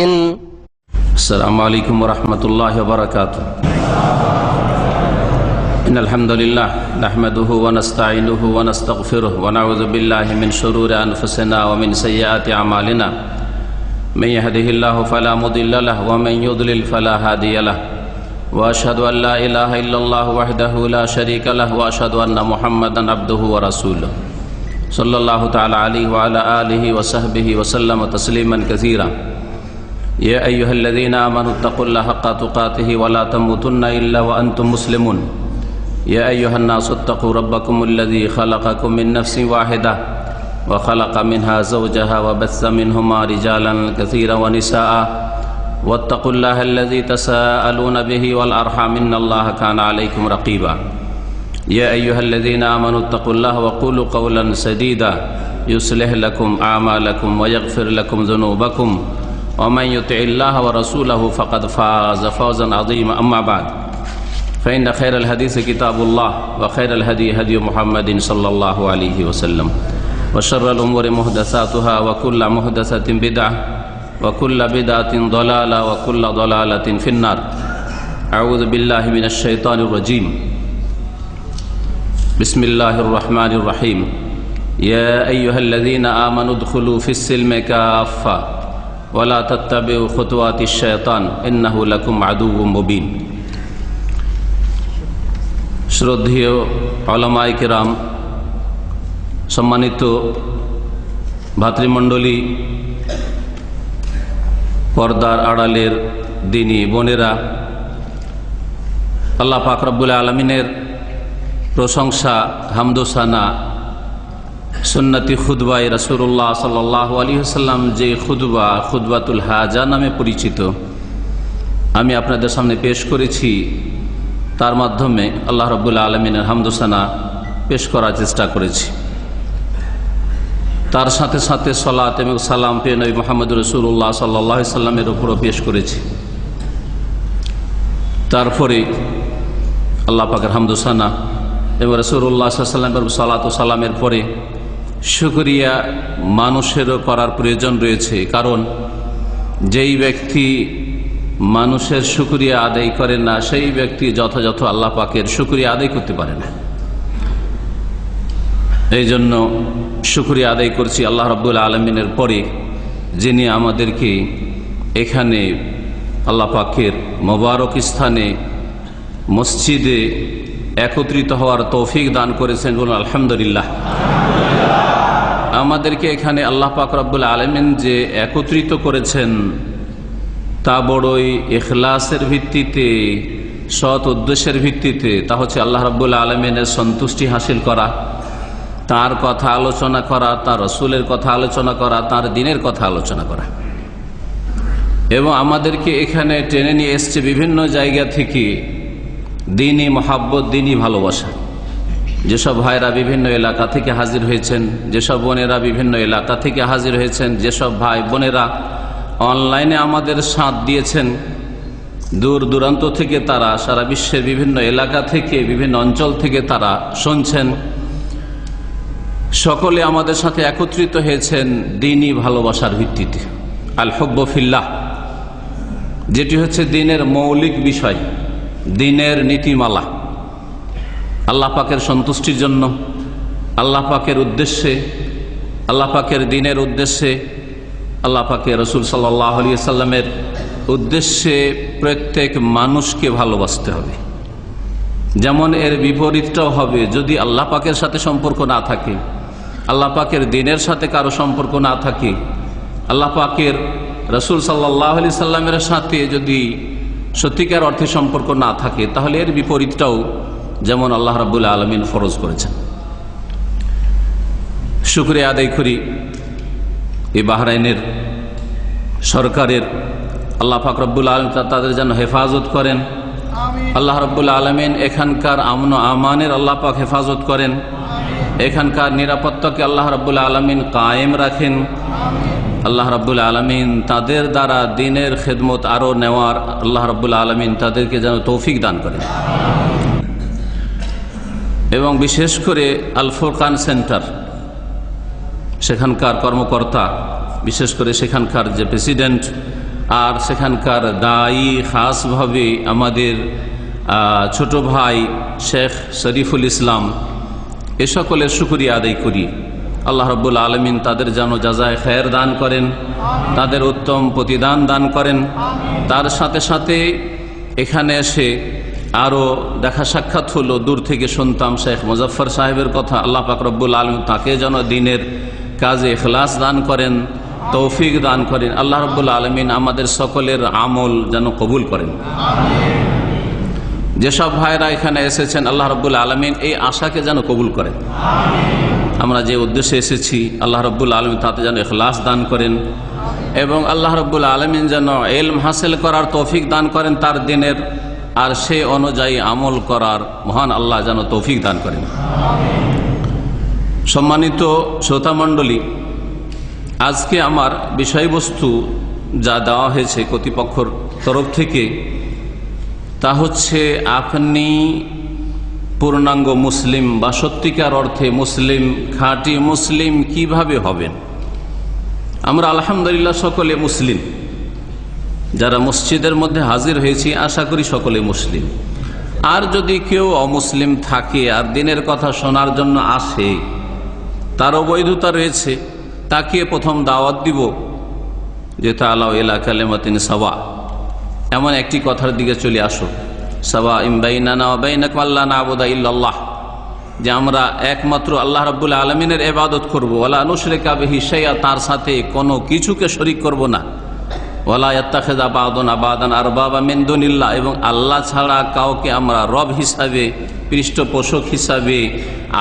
السلام عليكم ورحمة الله وبركاته. إن الحمد لله نحمده ونستعينه ونستغفره ونعوذ بالله من شرور أنفسنا ومن سيئات أعمالنا. من يهده الله فلا مضل له ومن يضلل فلا هادي له. وأشهد أن لا إله إلا الله وحده لا شريك له وأشهد أن محمدا عبده ورسوله صلى الله تعالى عليه وعلى آله وصحبه وسلم تسليما كثيرا. يا أيها الذين آمنوا اتقوا الله حق تقاته ولا تموتن إلا وأنتم مسلمون. يا أيها الناس اتقوا ربكم الذي خلقكم من نفس واحدة وخلق منها زوجها وبث منهما رجالا كثيرا ونساء واتقوا الله الذي تساءلون به والأرحام إن الله كان عليكم رقيبا. يا أيها الذين آمنوا اتقوا الله وقولوا قولا سديدا يصلح لكم أعمالكم ويغفر لكم ذنوبكم ومن يطع الله ورسوله فقد فاز فوزا عظيما. أما بعد فإن خير الحديث كتاب الله وخير الهدي هدي محمد صلى الله عليه وسلم وشر الأمور محدثاتها وكل محدثة بدعة وكل بدعة ضلالة وكل ضلالة في النار. أعوذ بالله من الشيطان الرجيم. بسم الله الرحمن الرحيم. يا أيها الذين آمنوا ادخلوا في السلم كافة ولا تتبعوا خطوات الشيطان إنه لكم عدو مبين. শ্রদ্ধেয় উলামায়ে কেরাম, সম্মানিত ভাতৃমণ্ডলী, পর্দার আড়ালের দিনী বোনেরা, আল্লাহ পাক রব্বুল আলামিনের প্রশংসা হামদোসানা সুন্নতি খুতবায়ে রাসূলুল্লাহ সাল্লাল্লাহু আলাইহি ওয়াসাল্লাম যে খুতবাতুল হাজা নামে পরিচিত আমি আপনাদের সামনে পেশ করেছি, তার মাধ্যমে আল্লাহ রাব্বুল আলামিনের হামদোসানা পেশ করার চেষ্টা করেছি। তার সাথে সাথে সালাত এবং সালাম প্রিয় নবী মুহাম্মদ রাসূলুল্লাহ সাল্লাল্লাহু আলাইহি ওয়াসাল্লামের উপরও পেশ করেছি। তারপরে আল্লাহ পাকের হামদোসানা এবং রাসূলুল্লাহ সাল্লাল্লাহু আলাইহি ওয়াসাল্লামের সালাত ও সালামের পরে শুকরিয়া মানুষেরও করার প্রয়োজন রয়েছে। কারণ যেই ব্যক্তি মানুষের শুকরিয়া আদায় করে না, সেই ব্যক্তি যথাযথ আল্লাহ পাকের শুকরিয়া আদায় করতে পারে না। এই জন্য শুকরিয়া আদায় করছি আল্লাহ রাব্বুল আলামিনের পরে, যিনি আমাদেরকে এখানে আল্লাহ পাকের মোবারক স্থানে মসজিদে একত্রিত হওয়ার তৌফিক দান করেছেন। বলুন আলহামদুলিল্লাহ। আমাদেরকে এখানে আল্লাহ পাক রব্বুল আলামিন যে একত্রিত করেছেন তা বড়ই ইখলাসের ভিত্তিতে, সৎ উদ্দেশ্যের ভিত্তিতে। তা হচ্ছে আল্লাহ রাব্বুল আলামিনের সন্তুষ্টি হাসিল করা, তার কথা আলোচনা করা, তার রাসূলের কথা আলোচনা করা, তার দ্বীনের কথা আলোচনা করা। এবং আমাদেরকে এখানে টেনে নিয়ে এসছে বিভিন্ন জায়গা থেকে দ্বীনি মহাব্বত, দ্বীনি ভালোবাসা। যেসব ভাইরা বিভিন্ন এলাকা থেকে হাজির হয়েছেন, যেসব বোনেরা বিভিন্ন এলাকা থেকে হাজির হয়েছেন, যেসব ভাই বোনেরা অনলাইনে আমাদের সাথ দিয়েছেন, দূর দূরান্ত থেকে তারা, সারা বিশ্বের বিভিন্ন এলাকা থেকে, বিভিন্ন অঞ্চল থেকে তারা শুনছেন, সকলে আমাদের সাথে একত্রিত হয়েছেন দ্বীনি ভালোবাসার ভিত্তিতে। আল হুব্বু ফিল্লাহ, যেটি হচ্ছে দ্বীনের মৌলিক বিষয়, দ্বীনের নীতিমালা। আল্লাহ পাকের সন্তুষ্টির জন্য, আল্লাহ পাকের উদ্দেশ্যে, আল্লাহ পাকের দ্বীনের উদ্দেশ্যে, আল্লাহ পাকের রাসূল সাল্লাল্লাহু আলাইহি ওয়াসাল্লামের উদ্দেশ্যে প্রত্যেক মানুষকে ভালোবাসতে হবে। যেমন এর বিপরীতটাও হবে, যদি আল্লাহ পাকের সাথে সম্পর্ক না থাকে, আল্লাহ পাকের দ্বীনের সাথে কারো সম্পর্ক না থাকে, আল্লাহ পাকের রাসূল সাল্লাল্লাহু আলাইহি ওয়াসাল্লামের সাথে যদি সত্যিকার অর্থে সম্পর্ক না থাকে, তাহলে এর বিপরীতটাও যেমন আল্লাহ রাব্বুল আলামিন ফরজ করেছেন। শুকরিয়া আদায় করি এই বাহরাইনের সরকারের। আল্লাহ পাক রব্বুল আলামিন তাদের যেন হেফাজত করেন। আল্লাহ রাব্বুল আলামিন এখানকার আমন আমানের আল্লাহ পাক হেফাজত করেন। এখানকার নিরাপত্তাকে আল্লাহ রাব্বুল আলামিন কায়েম রাখেন। আল্লাহ রাব্বুল আলামিন তাদের দ্বারা দ্বীনের খেদমত আরও নেওয়ার আল্লাহ রাব্বুল আলামিন তাদেরকে যেন তৌফিক দান করেন। এবং বিশেষ করে আল ফুরকান সেন্টার, সেখানকার কর্মকর্তা, বিশেষ করে সেখানকার যে প্রেসিডেন্ট আর সেখানকার দায়ী খাসভাবে আমাদের ছোট ভাই শেখ শরীফুল ইসলাম, এ সকলের শুকরিয়া আদায় করি। আল্লাহ রাব্বুল আলামিন তাদের যেন জাযায়ে খায়ের দান করেন, তাদের উত্তম প্রতিদান দান করেন। তার সাথে সাথে এখানে এসে আরও দেখা সাক্ষাৎ হলো, দূর থেকে শুনতাম শেখ মুজাফফর সাহেবের কথা। আল্লাহ পাক রব্বুল আলামিন তাকে যেন দিনের কাজে ইখলাস দান করেন, তৌফিক দান করেন। আল্লাহ রাব্বুল আলামিন আমাদের সকলের আমল যেন কবুল করেন। যেসব ভাইরা এখানে এসেছেন আল্লাহ রাব্বুল আলামিন এই আশাকে যেন কবুল করেন। আমরা যে উদ্দেশ্যে এসেছি আল্লাহ রাব্বুল আলামিন তাতে যেন ইখলাস দান করেন এবং আল্লাহ রাব্বুল আলামিন যেন ইলম হাসিল করার তৌফিক দান করেন তার দিনের, আর সে অনুযায়ী আমল করার মহান আল্লাহ যেন তৌফিক দান করেন। সম্মানিত শ্রোতামণ্ডলী, আজকে আমার বিষয়বস্তু যা দেওয়া হয়েছে কর্তৃপক্ষের তরফ থেকে তা হচ্ছে আপনি পূর্ণাঙ্গ মুসলিম বা সত্যিকার অর্থে মুসলিম, খাঁটি মুসলিম কিভাবে হবেন। আমরা আলহামদুলিল্লাহ সকলে মুসলিম, যারা মসজিদের মধ্যে হাজির হয়েছি আশা করি সকলে মুসলিম। আর যদি কেউ অমুসলিম থাকে আর দিনের কথা শোনার জন্য আসে, তারও বৈধতা রয়েছে, তাকে প্রথম দাওয়াত দিব যে তাআলাউ ইলা কালিমাতিন সাওয়া, এমন একটি কথার দিকে চলে আসো, সাওয়া ইন বাইনানা ওয়া বাইনাকুম আল্লা না'বুদা ইল্লাল্লাহ, যে আমরা একমাত্র আল্লাহ রাব্বুল আলামিনের ইবাদত করব, ওয়ালা নুশরিকা বিহি শাইআ, তার সাথে কোনো কিছুকে শরীক করব না, ওয়ালা ইয়াত্তাখিযা বা'দুনা বা'দান আরবাবা মিন দুনিল্লাহ, এবং আল্লাহ ছাড়া কাউকে আমরা রব হিসাবে, পৃষ্ঠপোষক হিসাবে,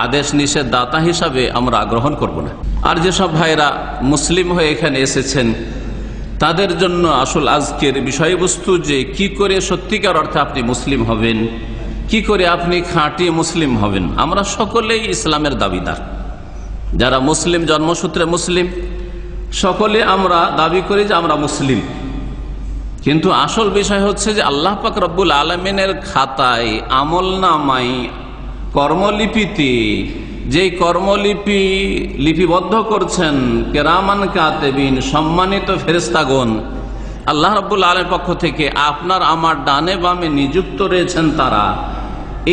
আদেশ নিষেধ দাতা হিসাবে আমরা গ্রহণ করব না। আর যেসব ভাইরা মুসলিম হয়ে এখানে এসেছেন তাদের জন্য আসল আজকের বিষয়বস্তু যে কি করে সত্যিকার অর্থে আপনি মুসলিম হবেন, কি করে আপনি খাঁটি মুসলিম হবেন। আমরা সকলেই ইসলামের দাবিদার, যারা মুসলিম, জন্মসূত্রে মুসলিম, সকলে আমরা দাবি করি যে আমরা মুসলিম। কিন্তু আসল বিষয় হচ্ছে যে আল্লাহ পাক রব্বুল আলামিনের খাতায়, আমলনামায়, কর্মলিপিতে যেই কর্মলিপি লিপিবদ্ধ করছেন কেরামান কাতেবিন, সম্মানিত ফেরেশতাগণ, আল্লাহ রাব্বুল আলামিনের পক্ষ থেকে আপনার আমার ডানে বামে নিযুক্ত রয়েছেন, তারা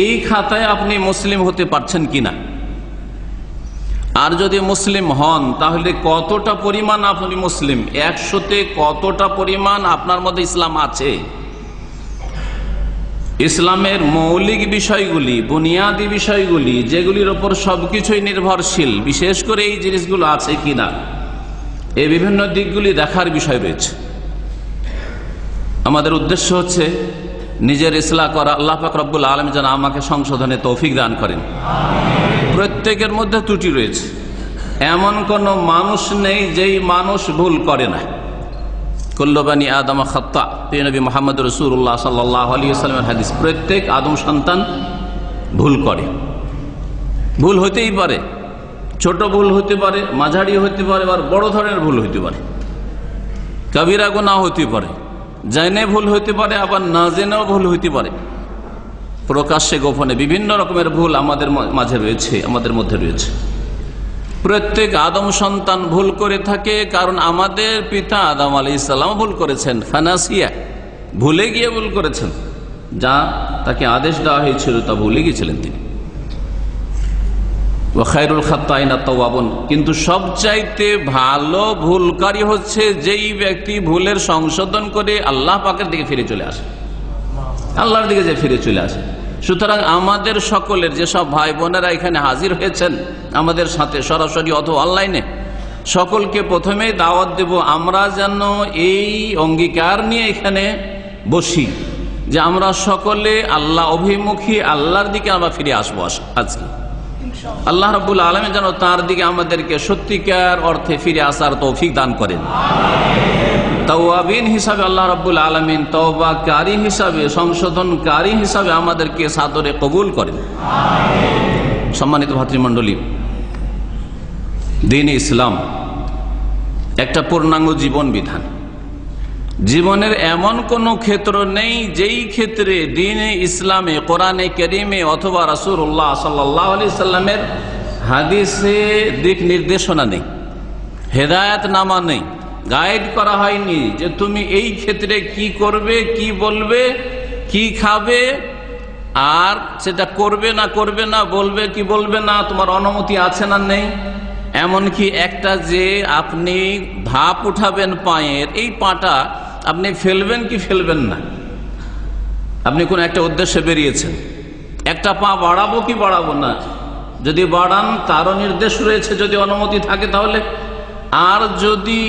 এই খাতায় আপনি মুসলিম হতে পারছেন কিনা। আর যদি মুসলিম হন তাহলে কতটা পরিমাণ আপনি মুসলিম, 100তে কতটা পরিমাণ আপনার মধ্যে ইসলাম আছে। ইসলামের মৌলিক বিষয়গুলি, বুনিয়াদি বিষয়গুলি, যেগুলির ওপর সবকিছুই নির্ভরশীল, বিশেষ করে এই জিনিসগুলো আছে কিনা, এই বিভিন্ন দিকগুলি দেখার বিষয় রয়েছে। আমাদের উদ্দেশ্য হচ্ছে নিজের ইসলাহ করা। আল্লাহ পাক রব্বুল আলামিন যেন আমাকে সংশোধনে তৌফিক দান করেন। প্রত্যেকের মধ্যে ত্রুটি রয়েছে, এমন কোনো মানুষ নেই যেই মানুষ ভুল করে না। কুল্লু বানি আদম খাত্তা, নবী মুহাম্মদ রাসূলুল্লাহ সাল্লাল্লাহু আলাইহি ওয়াসাল্লামের হাদিস। প্রত্যেক আদম সন্তান ভুল করে, ভুল হতেই পারে, ছোট ভুল হতে পারে, মাঝারি হতে পারে, আর বড় ধরনের ভুল হতে পারে, কবিরা গুনাহ হতে পারে, জেনে ভুল হতে পারে, আবার না জেনেও ভুল হতে পারে, প্রকাশ্যে গোপনে বিভিন্ন রকমের ভুল আমাদের মাঝে রয়েছে, আমাদের মধ্যে রয়েছে। প্রত্যেক আদম সন্তান ভুল করে থাকে, কারণ আমাদের পিতা আদম আলাইহিস সালাম ভুল করেছেন, ফানাসিয়া, ভুলে গিয়ে ভুল করেছেন, যা তাকে আদেশ দেওয়া হয়েছিল তা ভুলে গিয়েছিলেন তিনি। ওয়া খায়রুল খাত্তাইনা তাওয়াবুন, কিন্তু সবচাইতে ভালো ভুলকারী হচ্ছে যেই ব্যক্তি ভুলের সংশোধন করে আল্লাহ পাকের দিকে ফিরে চলে আসে, আল্লাহর দিকে যে ফিরে চলে আসে। সুতরাং আমাদের সকলের যেসব ভাই বোনেরা এখানে হাজির হয়েছেন আমাদের সাথে সরাসরি অথবা অনলাইনে, সকলকে প্রথমেই দাওয়াত দেব আমরা যেন এই অঙ্গীকার নিয়ে এখানে বসি যে আমরা সকলে আল্লাহ অভিমুখী, আল্লাহর দিকে আমরা ফিরে আসবো। আজকে আল্লাহ রাব্বুল আলামিন যেন তার দিকে আমাদেরকে সত্যিকার অর্থে ফিরে আসার তৌফিক দান করেন। তাওয়াবিন হিসাবে আল্লাহ রাব্বুল আলামিন তওবাকারী হিসাবে, সংশোধনকারী হিসাবে আমাদেরকে সাদরে কবুল করেন। সম্মানিত ভাতৃমণ্ডলী, দ্বীন ইসলাম একটা পূর্ণাঙ্গ জীবন বিধান। জীবনের এমন কোনো ক্ষেত্র নেই যেই ক্ষেত্রে দ্বীনে ইসলামে, কোরআনে কারীমে অথবা রাসূলুল্লাহ সাল্লাল্লাহু আলাইহি সাল্লামের হাদিসে দিক নির্দেশনা নেই, হেদায়েত নামা নেই, গাইড করা হয়নি যে তুমি এই ক্ষেত্রে কি করবে, কি বলবে, কি খাবে, আর সেটা করবে না করবে না, বলবে কি বলবে না, তোমার অনুমতি আছে না নেই। এমনকি একটা যে আপনি ধাপ উঠাবেন পায়ের, এই পাটা আপনি ফেলবেন কি ফেলবেন না। আপনি কোন একটা উদ্দেশ্যে বেরিয়েছেন, একটা পা বাড়াবো কি বাড়াবো না, যদি বাড়ান তারও নির্দেশ রয়েছে যদি অনুমতি থাকে তাহলে। আর যদি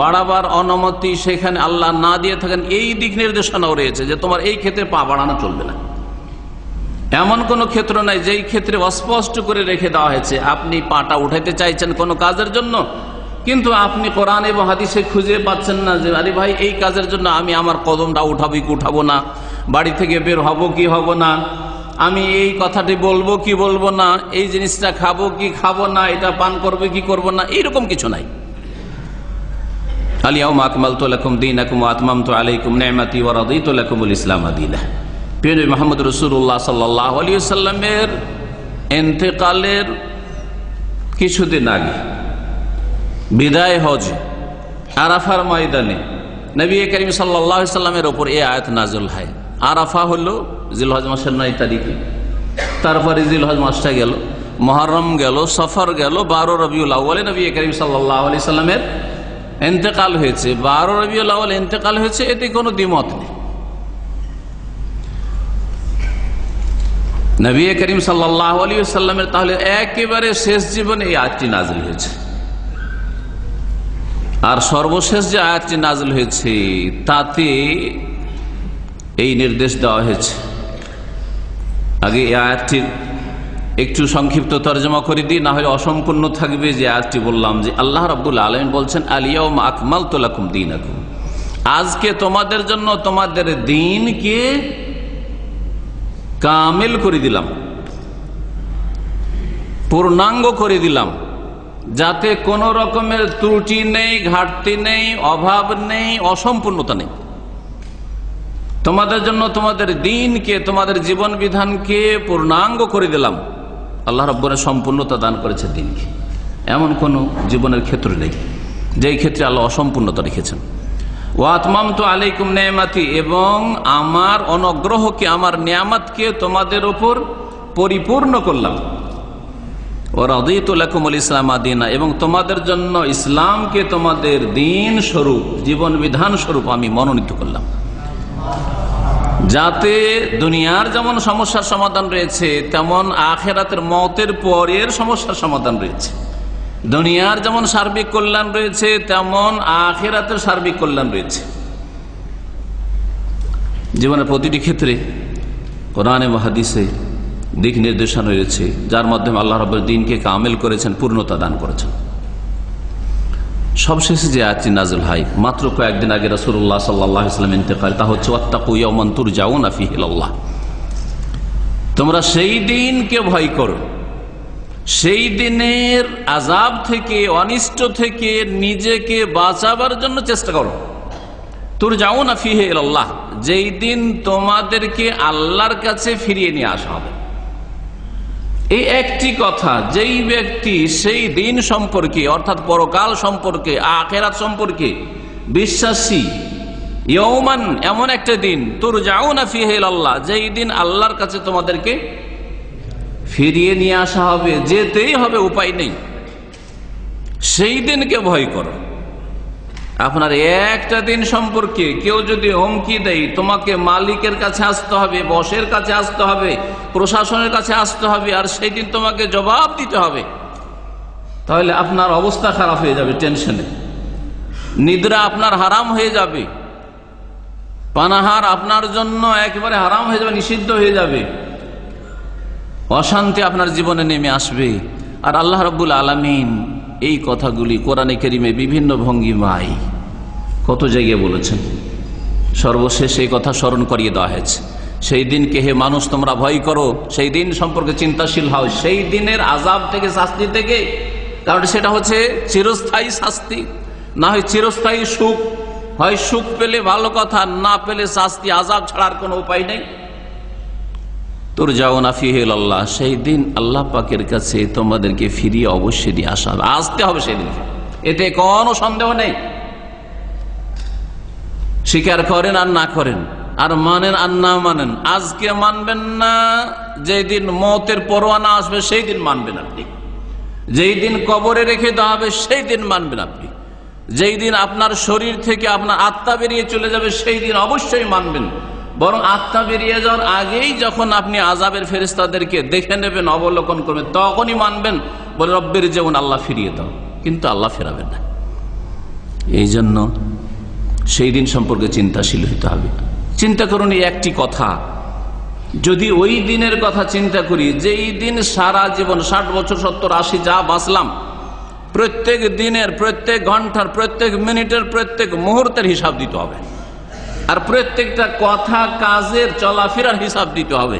বাড়াবার অনুমতি সেখানে আল্লাহ না দিয়ে থাকেন, এই দিক নির্দেশনাও রয়েছে যে তোমার এই ক্ষেত্রে পা বাড়ানো চলবে না। এমন কোনো ক্ষেত্র নাই যেই ক্ষেত্রে অস্পষ্ট করে রেখে দেওয়া হয়েছে আপনি পাটা উঠাইতে চাইছেন কোনো কাজের জন্য, কিন্তু আপনি কোরআন এবং হাদিসে খুঁজে পাচ্ছেন না যে আরে ভাই এই কাজের জন্য আমি আমার কদমটা উঠাবো কি উঠাবো না, বাড়ি থেকে বের হব কি হব না, আমি এই কথাটি বলবো কি বলবো না, এই জিনিসটা খাবো কি খাবো না, এটা পান করবো কি করবো না, এইরকম কিছু নাই। আলিয়াউমা আকমালতু লাকুম দীনাকুম ওয়া আতমামতু আলাইকুম নি'মাতি ওয়া রাদিতু লাকুমুল ইসলাম দীনা। প্রিয় নবী মুহাম্মদ রাসূলুল্লাহ সাল্লাল্লাহু আলাইহি ওয়াসাল্লামের ইন্তেকালের কিছুদিন আগে বিদায় হজ আরাফার ময়দানে নবী করিম সাল্লাল্লাহু আলাইহি ওয়াসাল্লামের উপর এই আয়াত নাযিল হয়। আরাফা হলো জিলহজ মাসের 9 তারিখে, তারপরে জিলহজ মাসটা গেল, মুহররম গেল, সফর গেল, 12 রবিউল আউয়ালে নবী করিম সাল্লাল্লাহু আলাইহি ওয়াসাল্লামের ইন্তেকাল হয়েছে। 12 রবিউল আউয়াল ইন্তেকাল হয়েছে, এতে কোনো দ্বিমত নেই। নবী করিম সাল্লাল্লাহু আলাইহি ওয়াসাল্লামের তাহলে একেবারে শেষ জীবনে এই আয়াতটি নাযিল হয়েছে। আর সর্বশেষ যে আয়াতটি নাযিল হয়েছে তাতে এই নির্দেশ দেওয়া হয়েছে। আগে এই আয়াতটির একটু সংক্ষিপ্ত তর্জমা করে দিই, না হলে অসম্পূর্ণ থাকবে যে আয়াতটি বললাম, যে আল্লাহ রাব্বুল আলামিন বলছেন আল-ইয়াউমা আকমালতু লাকুম দীনাকুম, আজকে তোমাদের জন্য তোমাদের দ্বীনকে কামিল করে দিলাম, পূর্ণাঙ্গ করে দিলাম, যাতে কোনো রকমের ত্রুটি নেই, ঘাটতি নেই, অভাব নেই, অসম্পূর্ণতা নেই। তোমাদের জন্য তোমাদের দ্বীনকে, তোমাদের জীবন বিধানকে পূর্ণাঙ্গ করে দিলাম। আল্লাহ রাব্বুল সম্পূর্ণতা দান করেছে দ্বীনকে, এমন কোনো জীবনের ক্ষেত্র নেই যেই ক্ষেত্রে আল্লাহ অসম্পূর্ণতা রেখেছেন। ওয়া আতমামতু আলাইকুম নি'মাতি, এবং আমার অনুগ্রহকে, আমার নিয়ামতকে তোমাদের উপর পরিপূর্ণ করলাম। ওয়া রাদিতু লাকুমুল ইসলাম দীনা, এবং তোমাদের জন্য ইসলামকে তোমাদের দ্বীন স্বরূপ, জীবন বিধান স্বরূপ আমি মনোনীত করলাম, যাতে দুনিয়ার যেমন সমস্যার সমাধান রয়েছে তেমন আখিরাতের মওতের পরের সমস্যার সমাধান রয়েছে। দুনিয়ার যেমন সার্বিক কল্যাণ রয়েছে তেমন আখিরাতের সার্বিক কল্যাণ রয়েছে। জীবনের প্রতিটি ক্ষেত্রে কোরআন এবং হাদিসে দিক নির্দেশনা রয়েছে, যার মাধ্যমে আল্লাহ রাব্বুল দ্বীনকে কামিল করেছেন, পূর্ণতা দান করেছেন। সবশেষে যে আয়াতটি নাযিল হয় মাত্র কয়েকদিন আগে রাসূলুল্লাহ সাল্লাল্লাহু আলাইহি ওয়াসাল্লাম ইন্তেকাল, তা হচ্ছে ওয়াত্তাকু ইয়াওমান তুরজাউনা ফীহি ইলাল্লাহ, তোমরা সেই দিনকে ভয় করো, সেই দিনের আযাব থেকে, অনিষ্ট থেকে নিজেকে বাঁচাবার জন্য চেষ্টা করো। তুরজাউনা ফীহি ইলাল্লাহ, যেই দিন তোমাদেরকে আল্লাহর কাছে ফিরিয়ে নিয়ে আসা হবে। এই একটি কথা, যেই ব্যক্তি সেই দিন সম্পর্কে, অর্থাৎ পরকাল সম্পর্কে, আখিরাত সম্পর্কে বিশ্বাসী, ইয়াওমান, এমন একটা দিন, তুরজাউনা ফীহি ইলাল্লাহ, যেই দিন আল্লাহর কাছে তোমাদেরকে ফিরিয়ে নিয়ে আসা হবে, যেতেই হবে, উপায় নেই, সেই দিনকে ভয় করো। আপনার একটা দিন সম্পর্কে কেউ যদি হুমকি দেয়, তোমাকে মালিকের কাছে আসতে হবে, বসের কাছে আসতে হবে, প্রশাসনের কাছে আসতে হবে, আর সেই দিন তোমাকে জবাব দিতে হবে, তাহলে আপনার অবস্থা খারাপ হয়ে যাবে, টেনশনে নিদ্রা আপনার হারাম হয়ে যাবে, পানাহার আপনার জন্য একেবারে হারাম হয়ে যাবে, নিষিদ্ধ হয়ে যাবে, অশান্তি আপনার জীবনে নেমে আসবে। আর আল্লাহ রাব্বুল আলামিন এই কথাগুলি কোরআনে কারীমে বিভিন্ন ভঙ্গিমায় কত জায়গায় বলেছেন। সর্বশেষ এই কথা স্মরণ করিয়ে দেওয়া হয়েছে, সেই দিনকে হে মানুষ তোমরা ভয় করো, সেই দিন সম্পর্কে চিন্তাশীল হও, সেই দিনের আযাব থেকে, শাস্তি থেকে, কারণ সেটা হচ্ছে চিরস্থায়ী শাস্তি, না হয় চিরস্থায়ী সুখ। হয় সুখ পেলে ভালো কথা, না পেলে শাস্তি, আযাব ছাড়ার কোনো উপায় নেই। তুরজাউনা ফীহি ইলাল্লাহ, সেই দিন আল্লাহ পাকের কাছে তোমাদেরকে ফিরিয়ে অবশ্যই দিয়ে আসা হবে, আসতে হবে সেদিন, এতে কোনো সন্দেহ নেই। স্বীকার করেন আর না করেন, আর মানেন আর না মানেন। আজকে মানবেন না, যেদিন মওতের পরোয়ানা আসবে সেই দিন মানবেন আপনি। যেই দিন কবরে রেখে দেওয়া হবে সেই দিন মানবেন আপনি। যেই দিন আপনার শরীর থেকে আপনার আত্মা বেরিয়ে চলে যাবে সেই দিন অবশ্যই মানবেন। বরং আত্মা বেরিয়ে যাওয়ার আগেই যখন আপনি আযাবের ফেরেশতাদেরকে দেখে নেবেন, অবলোকন করবেন, তখনই মানবেন। বলে রব্বের যেমন আল্লাহ ফিরিয়ে দাও, কিন্তু আল্লাহ ফেরাবেন না। এই জন্য সেই দিন সম্পর্কে চিন্তাশীল হতে হবে। চিন্তা করুন এই একটি কথা, যদি ওই দিনের কথা চিন্তা করি, যেই দিন সারা জীবন 60 বছর 70 80 যা বাঁচলাম, প্রত্যেক দিনের, প্রত্যেক ঘন্টার, প্রত্যেক মিনিটের, প্রত্যেক মুহূর্তের হিসাব দিতে হবে। আর প্রত্যেকটা কথা কাজের চলাফেরার হিসাব দিতে হবে।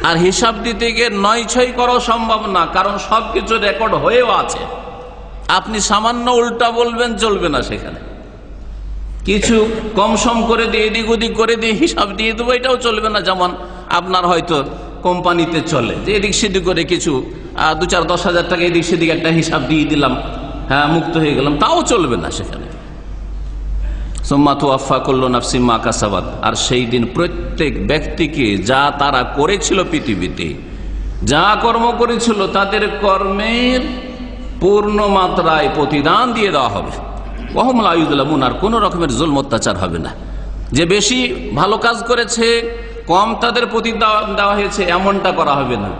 আর হিসাব দিতে গিয়ে নয় ছয় করা সম্ভব না, কারণ সবকিছু রেকর্ড হয়েও আছে। আপনি সামান্য উল্টা বলবেন চলবে না, সেখানে কিছু কম সম করে দিয়ে এদিক ওদিক করে দিয়ে হিসাব দিয়ে দেবো, এটাও চলবে না। যেমন আপনার হয়তো কোম্পানিতে চলে যে এদিক সেদিক করে কিছু 2-4-10 হাজার টাকা এদিক সেদিক একটা হিসাব দিয়ে দিলাম, হ্যাঁ মুক্ত হয়ে গেলাম, তাও চলবে না সেখানে। সুম্মা তুওয়াফা কুল্লু নাফসিন মা কাসাবাত, আর সেই দিন প্রত্যেক ব্যক্তিকে যা তারা করেছিল, পৃথিবীতে যা কর্ম করেছিল তাদের কর্মের পূর্ণ মাত্রায় প্রতিদান দিয়ে দেওয়া হবে। ওয়াহুম লা ইউযলামুন, আর কোনো রকমের জুলম অত্যাচার হবে না। যে বেশি ভালো কাজ করেছে কম তাদের প্রতিদান দেওয়া হয়েছে, এমনটা করা হবে না।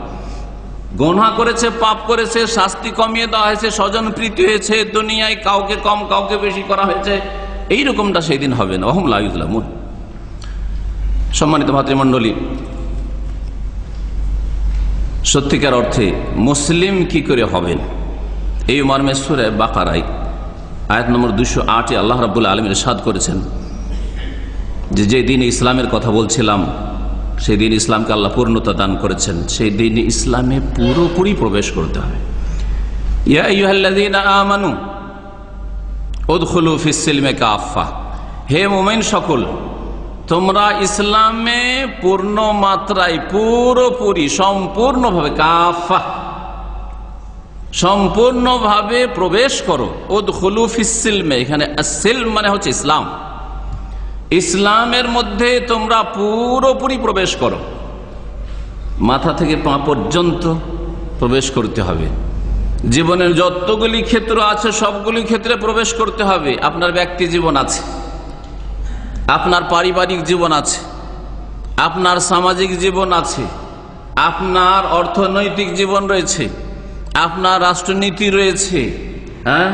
গুনাহ করেছে, পাপ করেছে, শাস্তি কমিয়ে দেওয়া হয়েছে, স্বজন প্রীতি হয়েছে, দুনিয়ায় কাউকে কম কাউকে বেশি করা হয়েছে, এইরকমটা সেই দিন হবে না। ওয়াহুম লা ইউযলামুন। সম্মানিত ভাতৃমণ্ডলী, সত্যিকার অর্থে মুসলিম কি করে হবেন, এই মর্মে সূরা বাকারায় আয়াত নম্বর 208 আল্লাহ রাব্বুল আলামিন ইরশাদ করেছেন যে যে দিন ইসলামের কথা বলছিলাম, সেই দিন ইসলামকে আল্লাহ পূর্ণতা দান করেছেন, সেই দিন ইসলামে পুরোপুরি প্রবেশ করতে হবে। ইয়া আইয়ুহাল্লাযীনা আমানু উদখুলু ফিস সিলমি কাফা, হে মুমিন সকল, তোমরা ইসলামে পূর্ণ মাত্রায় পুরোপুরি সম্পূর্ণভাবে, কাফা সম্পূর্ণভাবে প্রবেশ করো। উদখুলু ফিস সিলমি, এখানে সিলম মানে হচ্ছে ইসলাম, ইসলামের মধ্যে তোমরা পুরোপুরি প্রবেশ করো। মাথা থেকে পা পর্যন্ত প্রবেশ করতে হবে। জীবনের যতগুলি ক্ষেত্র আছে সবগুলি ক্ষেত্রে প্রবেশ করতে হবে। আপনার ব্যক্তি জীবন আছে, আপনার পারিবারিক জীবন আছে, আপনার সামাজিক জীবন আছে, আপনার অর্থনৈতিক জীবন রয়েছে, আপনার রাষ্ট্রনীতি রয়েছে। হ্যাঁ,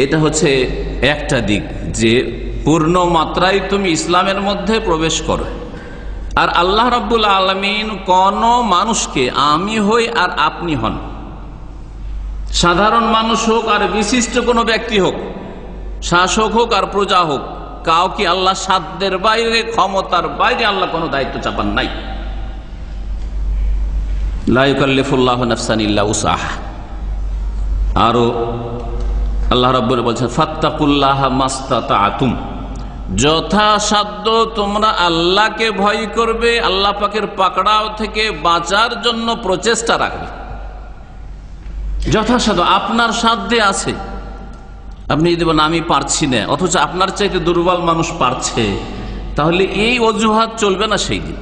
এটা হচ্ছে একটা দিক, যে পূর্ণ মাত্রায় তুমি ইসলামের মধ্যে প্রবেশ করো। আর আল্লাহ রাব্বুল আলামিন কোন মানুষকে, আমি হই আর আপনি হন, সাধারণ মানুষ হোক আর বিশিষ্ট কোনো ব্যক্তি হোক, শাসক হোক আর প্রজা হোক, কাউকে আল্লাহ সাধ্যের বাইরে, ক্ষমতার বাইরে আল্লাহ কোনো দায়িত্ব চাপান নাই। লা ইউকাল্লিফুল্লাহু নাফসান ইল্লা উসআহা। আরো আল্লাহ রাব্বুল বলছেন ফাত্তাকুল্লাহা মাসতাতাতুম, যথাসাধ্য তোমরা আল্লাহকে ভয় করবে, আল্লাহ পাকের পাকড়াও থেকে বাঁচার জন্য প্রচেষ্টা রাখবে। যথাসাধ্য, আপনার সাধ্যে আছে। আপনি যদি বলেন আমি পারছি না, অথচ আপনার চাইতে দুর্বল মানুষ পারছে, তাহলে এই অজুহাত চলবে না সেই দিন।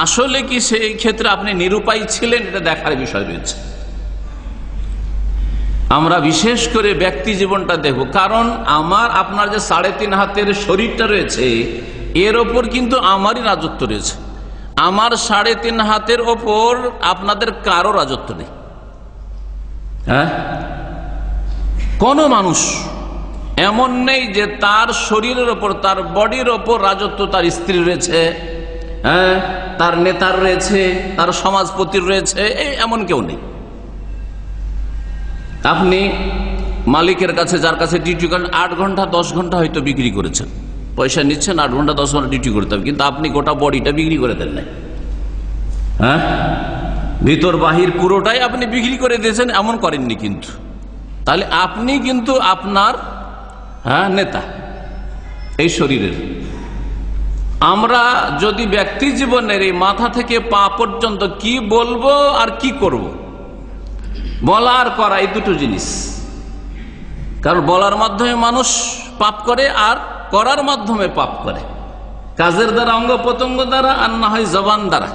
আসলে কি সেই ক্ষেত্রে আপনি নিরুপায় ছিলেন, এটা দেখার বিষয় রয়েছে। আমরা বিশেষ করে ব্যক্তি জীবনটা দেখব, কারণ আমার আপনার যে 3.5 হাতের শরীরটা রয়েছে, এর ওপর কিন্তু আমারই রাজত্ব রয়েছে। আমার 3.5 হাতের ওপর আপনাদের কারো রাজত্ব নেই। হ্যাঁ, কোন মানুষ এমন নেই যে তার শরীরের ওপর, তার বডির ওপর রাজত্ব তার স্ত্রী রয়েছে, হ্যাঁ, তার নেতার রয়েছে, তার সমাজপতির রয়েছে, এমন কেউ নেই। আপনি মালিকের কাছে, যার কাছে ডিউটি করেন, 8 ঘন্টা 10 ঘন্টা হয়তো বিক্রি করেছেন, পয়সা নিচ্ছেন, 8 ঘন্টা 10 ঘন্টা ডিউটি করতে হবে, কিন্তু আপনি গোটা বডিটা বিক্রি করে দেন নাই। হ্যাঁ, ভিতর বাহির পুরোটাই আপনি বিক্রি করে দিয়েছেন, এমন করেননি কিন্তু। তাহলে আপনি কিন্তু আপনার নেতা এই শরীরের। আমরা যদি ব্যক্তি জীবনের এই মাথা থেকে পা পর্যন্ত কি বলবো আর কি করব, বলা আর করা এই দুটো জিনিস। কারণ বলার মাধ্যমে মানুষ পাপ করে, আর করার মাধ্যমে পাপ করে, কাজের দ্বারা, অঙ্গ প্রত্যঙ্গ দ্বারা, আর না হয় জবান দ্বারা।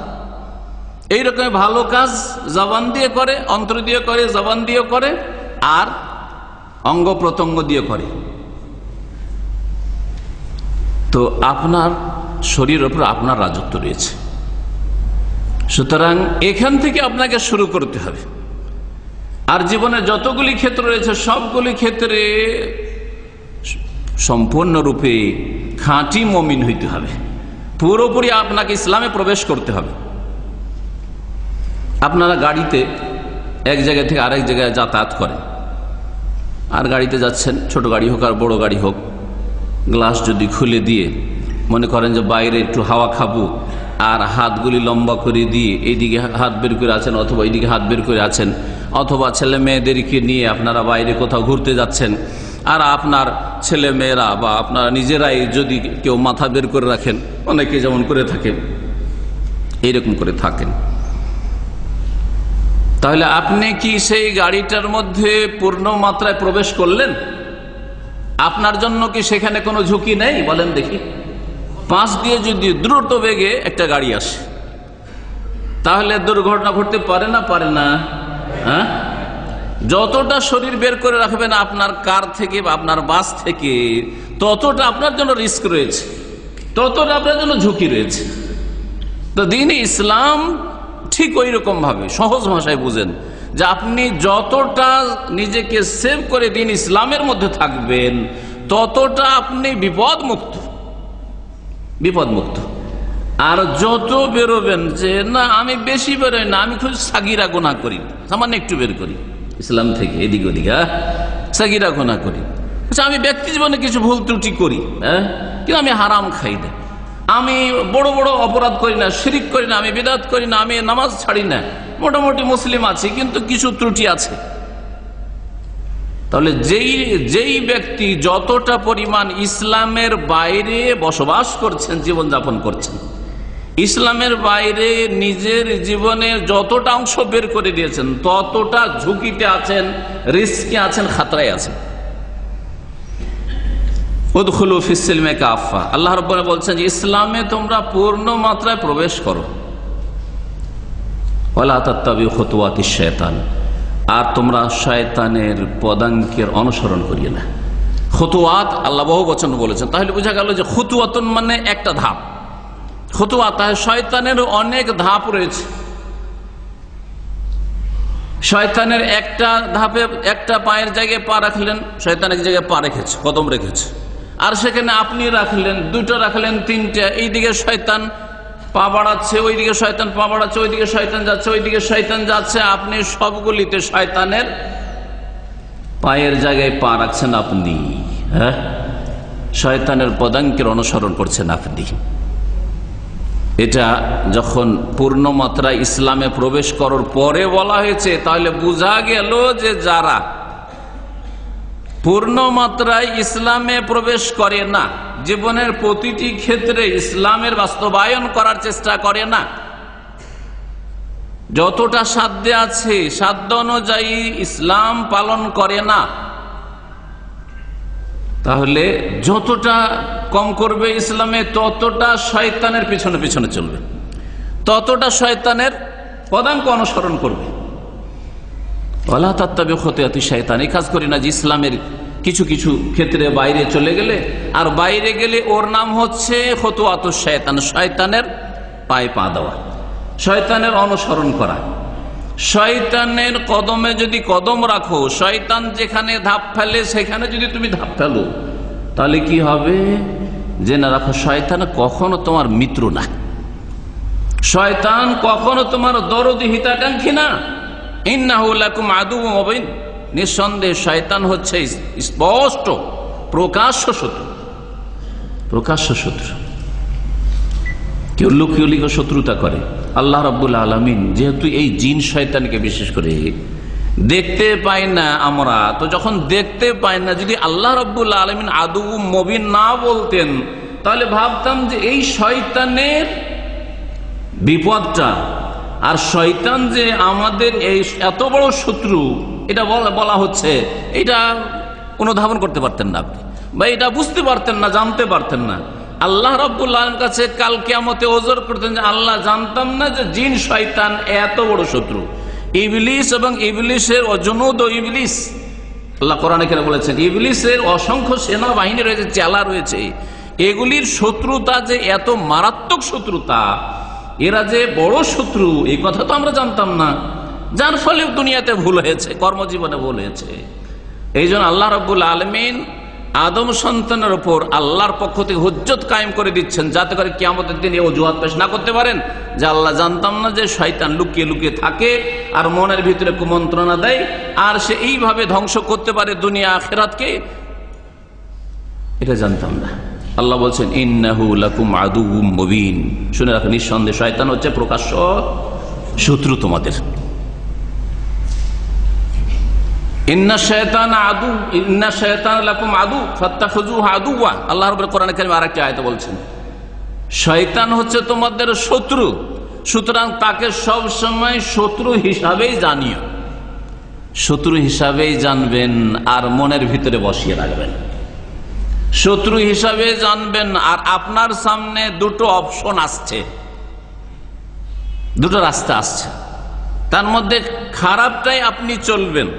এইরকম ভালো কাজ জবান দিয়ে করে, অন্তর দিয়ে করে, জবান দিয়ে করে, আর অঙ্গ প্রত্যঙ্গ দিয়ে করে। তো আপনার শরীরের উপর আপনার রাজত্ব রয়েছে। সুতরাং এখান থেকে আপনাকে শুরু করতে হবে। আর জীবনে যতগুলি ক্ষেত্র রয়েছে সবগুলি ক্ষেত্রে সম্পূর্ণরূপে খাঁটি মুমিন হইতে হবে। পুরোপুরি আপনাকে ইসলামে প্রবেশ করতে হবে। আপনারা গাড়িতে এক জায়গা থেকে আরেক জায়গায় যাতায়াত করেন, আর গাড়িতে যাচ্ছেন, ছোট গাড়ি হোক আর বড় গাড়ি হোক, গ্লাস যদি খুলে দিয়ে মনে করেন যে বাইরে একটু হাওয়া খাবো, আর হাতগুলি লম্বা করে দিয়ে এইদিকে হাত বের করে আছেন অথবা এইদিকে হাত বের করে আছেন, অথবা ছেলে মেয়েদেরকে নিয়ে আপনারা বাইরে কোথাও ঘুরতে যাচ্ছেন, আর আপনার ছেলে মেয়েরা বা আপনারা নিজেরাই যদি কেউ মাথা বের করে রাখেন, অনেকে যেমন করে থাকেন, এইরকম করে থাকেন, তাহলে আপনি কি সেই গাড়িটার মধ্যে পূর্ণ মাত্রায় প্রবেশ করলেন? আপনার জন্য কি সেখানে কোনো ঝুঁকি নেই? বলেন দেখি। পাশ দিয়ে যদি দ্রুত বেগে একটা গাড়ি আসে, তাহলে দুর্ঘটনা ঘটতে পারে না? পারে না? হ্যাঁ, যতটা শরীর বের করে রাখবেন আপনার কার থেকে বা আপনার বাস থেকে, ততটা আপনার জন্য রিস্ক রয়েছে, ততটা আপনার জন্য ঝুঁকি রয়েছে। তো দ্বীন ইসলাম ঠিক ওই রকম ভাবে সহজ ভাষায় বুঝেন যে আপনি যতটা নিজেকে সেভ করে দ্বীন ইসলামের মধ্যে থাকবেন, ততটা আপনি বিপদমুক্ত। আর যত বেরোবেন যে না আমি বেশি বেরোই না, আমি খুব সাগিরা গুনাহ করি, সামান্য একটু বের করি ইসলাম থেকে এদিক ওদিক, সাগিরা গুনাহ করি, আচ্ছা আমি ব্যক্তি জীবনে কিছু ভুল ত্রুটি করি, কিন্তু আমি হারাম খাই না, আমি বড় বড় অপরাধ করি না, শিরিক করি না, আমি বিদআত করি না, আমি নামাজ ছাড়ি না, মোটামুটি মুসলিম আছি, কিন্তু কিছু ত্রুটি আছে। তাহলে যেই ব্যক্তি যতটা পরিমাণ ইসলামের বাইরে বসবাস করছেন, জীবনযাপন করছেন, ইসলামের বাইরে নিজের জীবনের যতটা অংশ বের করে দিয়েছেন, ততটা ঝুঁকিতে আছেন, রিস্কে আছেন, খাতরায় আছেন। উদখুলু ফিস-সিলমি কাফা, আল্লাহ রাব্বুল বলছেন যে ইসলামে তোমরা পূর্ণ মাত্রায় প্রবেশ করো। ওয়ালা তাত্তাবিউ খুতুওয়াতিশ শায়তান, আর তোমরা শয়তানের পদাঙ্কের অনুসরণ করিও না। খুতুওয়াত আল্লাহ বহু বচন বলেছেন, তাহলে বোঝা গেল যে খুতুওয়াতুন মানে একটা ধাপ। খুতুওয়াত, শয়তানের অনেক ধাপ রয়েছে। শয়তানের একটা ধাপে একটা পায়ের জায়গায় পা রাখলেন, শয়তান এক জায়গায় পা রেখেছে, কদম রেখেছে, আর সেখানে আপনি রাখলেন, দুটো রাখলেন, তিনটা, এইদিকে শয়তান পা বাড়াচ্ছে, ওইদিকে শয়তান পা বাড়াচ্ছে, ওইদিকে শয়তান যাচ্ছে, ওইদিকে শয়তান যাচ্ছে, আপনি সবগুলিতে শয়তানের পায়ের জায়গায় পা রাখছেন আপনি, হ্যাঁ, শয়তানের পদাঙ্কের অনুসরণ করছেন আপনি। এটা যখন পূর্ণ মাত্রায় ইসলামে প্রবেশ করার পরে বলা হয়েছে, তাহলে বোঝা গেল যে যারা পূর্ণ মাত্রায় ইসলামে প্রবেশ করে না, জীবনের প্রতিটি ক্ষেত্রে ইসলামের বাস্তবায়ন করার চেষ্টা করে না, যতটা সাধ্যে আছে সাধ্য অনুযায়ী ইসলাম পালন করে না, তাহলে যতটা কম করবে ইসলামে, ততটা শয়তানের পিছনে পিছনে চলবে, ততটা শয়তানের পদাঙ্ক অনুসরণ করবে। ওয়ালা তাত্তাবিউ খুতুওয়াতিশ শায়তান, এই কাজ করি না যে ইসলামের কিছু কিছু ক্ষেত্রে বাইরে চলে গেলে, আর বাইরে গেলে ওর নাম হচ্ছে খুতুওয়াতুশ শায়তান, শয়তানের পায়ে পা দেওয়া, শয়তানের অনুসরণ করা। শয়তানের কদমে যদি কদম রাখো, শয়তান যেখানে ধাপ ফেলে সেখানে যদি তুমি ধাপ ফেলো, তাহলে কি হবে? জেনে রাখো, শয়তান কখনো তোমার মিত্র না, শয়তান কখনো তোমার দরদি হিতাকাঙ্ক্ষী না। ইন্নাহু লাকুম আদুউম মুবিন, নিঃসন্দেহে শয়তান হচ্ছে স্পষ্ট প্রকাশ্য শত্রু, প্রকাশ্য শত্রু। কেউ লুকিয়ে লুকিয়ে শত্রুতা করে। আল্লাহ রাব্বুল আলামিন যেহেতু এই জিন শয়তানকে বিশেষ করে দেখতে পাই না আমরা, তো যখন দেখতে পাই না, যদি আল্লাহ রাব্বুল আলামিন আদুউম মুবিন না বলতেন, তাহলে ভাবতাম যে এই শয়তানের বিপদটা, আর শয়তান যে আমাদের এই এত বড় শত্রু, এটা বলা হচ্ছে, এটা অনুধাবন করতে পারতেন না আপনি। বা এটা বুঝতে পারতেন না, জানতে পারতেন না। আল্লাহ রাব্বুল আলামিনের কাছে কাল কিয়ামতে ওযর করতেন যে আল্লাহ, জানতাম না যে জিন শয়তান এত বড় শত্রু। ইবলিস এবং ইবলিসের জুনুদ ও ইবলিস, আল্লাহ কোরআনে কেন বলেছেন ইবলিসের অসংখ্য সেনাবাহিনী রয়েছে, চেলা রয়েছে, এগুলির শত্রুতা যে এত মারাত্মক শত্রুতা, এরা যে বড় শত্রু, এই কথা তো আমরা জানতাম না। যার ফলে দুনিয়াতে ভুল হয়েছে, কর্মজীবনে ভুল হয়েছে। এই জন্য আল্লাহ রাব্বুল আলামিন আদম সন্তানের উপর আল্লাহর পক্ষ থেকে হুজ্জত কায়েম করে দিচ্ছেন, যাতে করে কিয়ামতের দিন এই অজুহাত পেশ না করতে পারেন যে আল্লাহ, জানতাম না যে শয়তান লুকিয়ে লুকিয়ে থাকে আর মনের ভিতরে কুমন্ত্রণা দেয়, আর সে এইভাবে ধ্বংস করতে পারে দুনিয়া আখিরাতকে, এটা জানতাম না। আল্লাহ বলছেন ইন্নাহু লাকুম আদুউম মুবিন, শুনে রাখো, নিঃসন্দেহে শয়তান হচ্ছে প্রকাশ্য শত্রু তোমাদের। ইন্না শায়তানা আদু, ইন্না শায়তানা লাকুম আদু ফাত্তাখিযুহু আদুওয়া। আল্লাহ রাব্বুল কোরআনে কারীমে আরেকটি আয়াতে বলছেন শয়তান হচ্ছে তোমাদের শত্রু, সুতরাং তাকে সব সময় শত্রু হিসাবেই জানিও, শত্রু হিসাবেই জানবেন আর মনের ভিতরে বসিয়ে রাখবেন, শত্রু হিসাবে জানবেন। আর আপনার সামনে দুটো অপশন আসছে, দুটো রাস্তা আসছে, তার মধ্যে খারাপটাই আপনি চলবেন,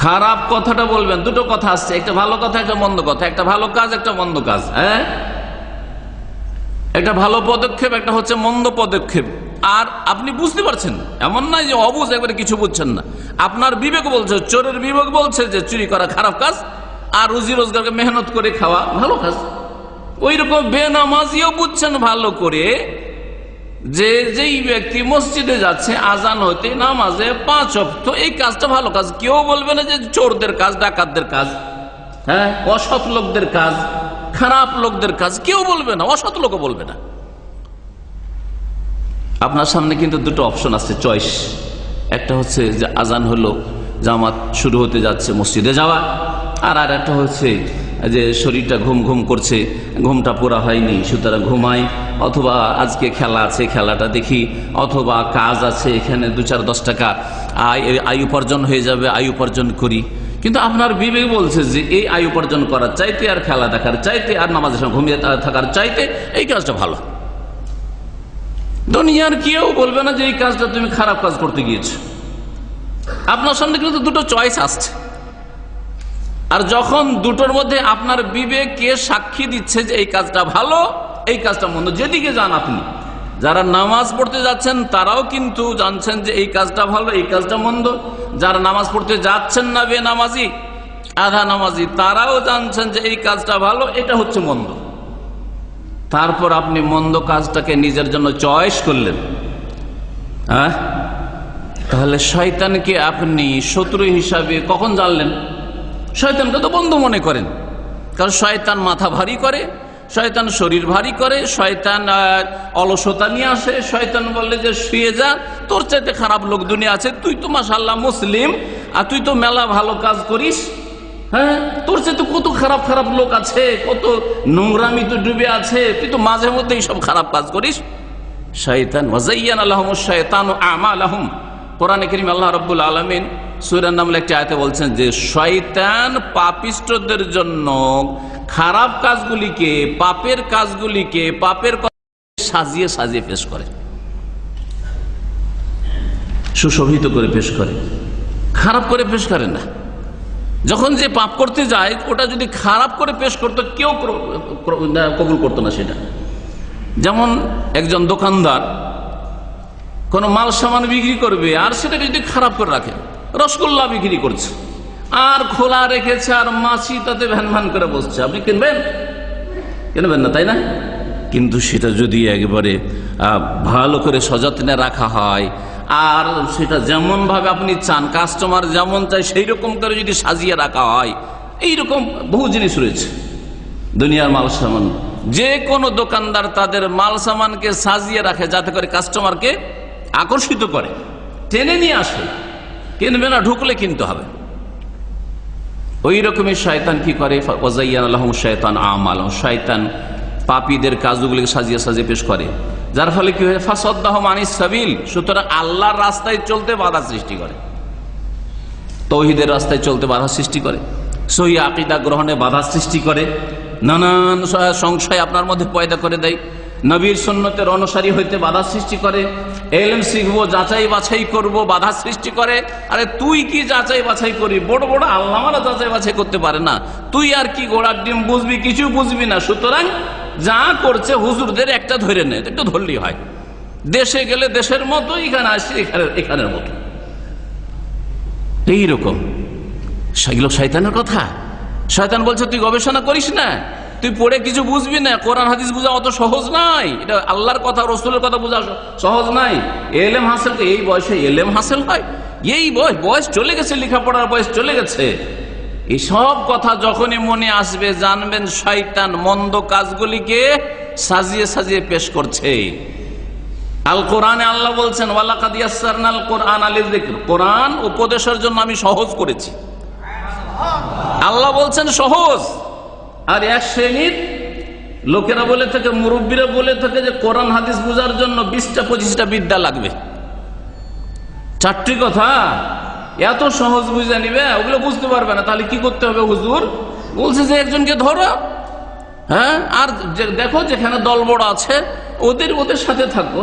খারাপ কথাটা বলবেন। দুটো কথা আসছে, একটা ভালো কথা, একটা মন্দ কথা, একটা ভালো কাজ, একটা মন্দ কাজ। হ্যাঁ, একটা ভালো পদক্ষেপ, একটা হচ্ছে মন্দ পদক্ষেপ। আর আপনি বুঝতে পারছেন, এমন নয় যে অবুঝ একবারে কিছু বুঝছেন না। আপনার বিবেক বলছে, চোরের বিবেক বলছে যে চুরি করা খারাপ কাজ, আর রুজি রোজগারকে মেহনত করে খাওয়া ভালো কাজ। ওই রকম বেনামাজিও বুঝছেন ভালো করে যে যেই ব্যক্তি মসজিদে যাচ্ছে আজান হতে নামাজে 5 ওয়াক্ত, এই কাজটা ভালো কাজ। কেউ বলবে না যে চোরদের কাজ, ডাকাতদের কাজ, হ্যাঁ, অসৎ লোকদের কাজ, খারাপ লোকদের কাজ, কেউ বলবে না, অসৎ লোকও বলবে না। আপনার সামনে কিন্তু দুটো অপশন আছে, চয়েস। একটা হচ্ছে যে আজান হলো, জামাত শুরু হতে যাচ্ছে, মসজিদে যাওয়া। আর একটা হচ্ছে যে শরীরটা ঘুম ঘুম করছে, ঘুমটা পুরা হয়নি, সুতরাং ঘুমাই, অথবা আজকে খেলা আছে, খেলাটা দেখি, অথবা কাজ আছে, এখানে 2-4-10 টাকা আয় উপার্জন হয়ে যাবে, আয় উপার্জন করি। কিন্তু আপনার বিবেক বলছে যে এই আয় উপার্জন করার চাইতে, আর খেলা দেখার চাইতে, আর নামাজের সময় ঘুমিয়ে থাকার চাইতে এই কাজটা ভালো। দুনিয়ার কেউ বলবে না যে এই কাজটা তুমি খারাপ কাজ করতে গিয়েছো। আপনার সামনে কিন্তু দুটো চয়েস আসছে, আর যখন দুটোর মধ্যে আপনার বিবেককে সাক্ষী দিচ্ছে যে এই কাজটা ভালো, এই কাজটা মন্দ, যেদিকে যান আপনি, যারা নামাজ পড়তে যাচ্ছেন তারাও কিন্তু জানছেন যে এই কাজটা ভালো, এই কাজটা মন্দ। যারা নামাজ পড়তে যাচ্ছেন না, বেনামাজি, আধা নামাজি, তারাও জানছেন যে এই কাজটা ভালো, এটা হচ্ছে মন্দ। তারপর আপনি মন্দ কাজটাকে নিজের জন্য চয়েস করলেন, হ্যাঁ, তাহলে শয়তানকে আপনি শত্রু হিসাবে কখন জানলেন? শয়তানকে তো বন্ধু মনে করেন, কারণ শয়তান মাথা ভারী করে, শয়তান শরীর ভারী করে, শয়তান অলসতা নিয়ে আসে। শয়তান বললে যে শুয়ে যা, তোর চাইতে খারাপ লোক দুনিয়া আছে, তুই তো মাশাআল্লাহ মুসলিম, আর তুই তো মেলা ভালো কাজ করিস, হ্যাঁ, তোর চাইতে কত খারাপ খারাপ লোক আছে, কত নোংরামি তো ডুবে আছে, তুই তো মাঝে মধ্যে এইসব খারাপ কাজ করিস। শয়তান ওয়াজাইয়ানা লাহুমুশ শায়তানু আমালাহুম। কোরআনে কারীমে আল্লাহ রাব্বুল আলামিন সূরা নামল একটি আয়াতে বলছেন যে শয়তান পাপিষ্ঠদের জন্য খারাপ কাজগুলিকে, পাপের কাজগুলিকে, পাপের সাজিয়ে সাজিয়ে পেশ করে, সুশোভিত করে পেশ করে, খারাপ করে পেশ করে না। যখন যে পাপ করতে যায়, ওটা যদি খারাপ করে পেশ করতো, কেউ কবুল করতো না সেটা। যেমন একজন দোকানদার কোনো মাল সামান বিক্রি করবে, আর সেটাকে যদি খারাপ করে রাখে, রসগোল্লা বিক্রি করছে আর খোলা রেখেছে, আর মাছি তাতে ভ্যান ভ্যান করে বসছে, আপনি কিনবেন? কিনবেন না, তাই না? কিন্তু সেটা যদি একেবারে ভালো করে সযত্নে রাখা হয়, আর সেটা যেমন ভাবে আপনি চান, কাস্টমার যেমন চাই সেই রকম করে যদি সাজিয়ে রাখা হয়, এইরকম বহু জিনিস রয়েছে দুনিয়ার মাল সামান। যে কোনো দোকানদার তাদের মাল সামানকে সাজিয়ে রাখে যাতে করে কাস্টমারকে আকর্ষিত করে, টেনে নিয়ে আসে, কিনবে না, ঢুকলে কিনতে হবে। ওই রকমই শয়তান কি করে, ওয়াজাইয়ানা লাহুমুশ শায়তানু আমালাহুম, শয়তান পাপীদের কাজগুলিকে সাজিয়ে সাজিয়ে পেশ করে, যার ফলে কি হয়, ফাসাদ্দাহুম আনিস সাবিল, সুতরাং আল্লাহর রাস্তায় চলতে বাধা সৃষ্টি করে, তাওহীদের রাস্তায় চলতে বাধা সৃষ্টি করে, সহি আকীদা গ্রহণে বাধা সৃষ্টি করে, নানান সংশয় আপনার মধ্যে পয়দা করে দেয়, নবীর সুন্নতের অনুসারী হইতে বাধা সৃষ্টি করে, ইলম শিখবো, যাচাই বাছাই করব, বাধা সৃষ্টি করে। আরে তুই কি যাচাই বাছাই করি? বড় বড় আল্লামারা যাচাই বাছাই করতে পারে না, তুই আর কি গোড়ার ডিম বুঝবি? কিছু বুঝবি না। সুতরাং যা করছে হুজুরদের একটা ধরে নে, একটু ধরলেই হয়। দেশে গেলে দেশের মতো, এখানে আসি এখানের মতো, এইরকম। সেগুলো শয়তানের কথা। শয়তান বলছে তুই গবেষণা করিস না, তুই পড়ে কিছু বুঝবি না, কোরআন হাদিস বোঝা অত সহজ নাই, এটা আল্লাহর কথা রসুলের কথা বোঝা সহজ নাই। এলেম হাসিল, এই বয়সে এলেম হাসিল হয়? এই বয়স চলে গেছে, লেখাপড়ার বয়স চলে গেছে। এইসব কথা যখনই মনে আসবে, জানবেন শয়তান মন্দ কাজগুলিকে সাজিয়ে সাজিয়ে পেশ করছে। আল কোরআনে আল্লাহ বলছেন ওয়ালাকাদ ইয়াসসারনাল কোরআন লিযিকর, কোরআন উপদেশের জন্য আমি সহজ করেছি। আল্লাহ বলছেন সহজ। আর এক শ্রেণীর লোকেরা বলে থাকে, মুরব্বীরা বলে থাকে যে কোরআন হাদিস বোঝার জন্য 20টা-25টা বিদ্যা লাগবে। চারটি কথা এত সহজ বুঝে নিবে, ওগুলো বুঝতে পারবে না। তাহলে কি করতে হবে? হুজুর বলছে যে একজনকে ধরো, হ্যাঁ, আর দেখো যেখানে দল বড় আছে ওদের সাথে থাকবো,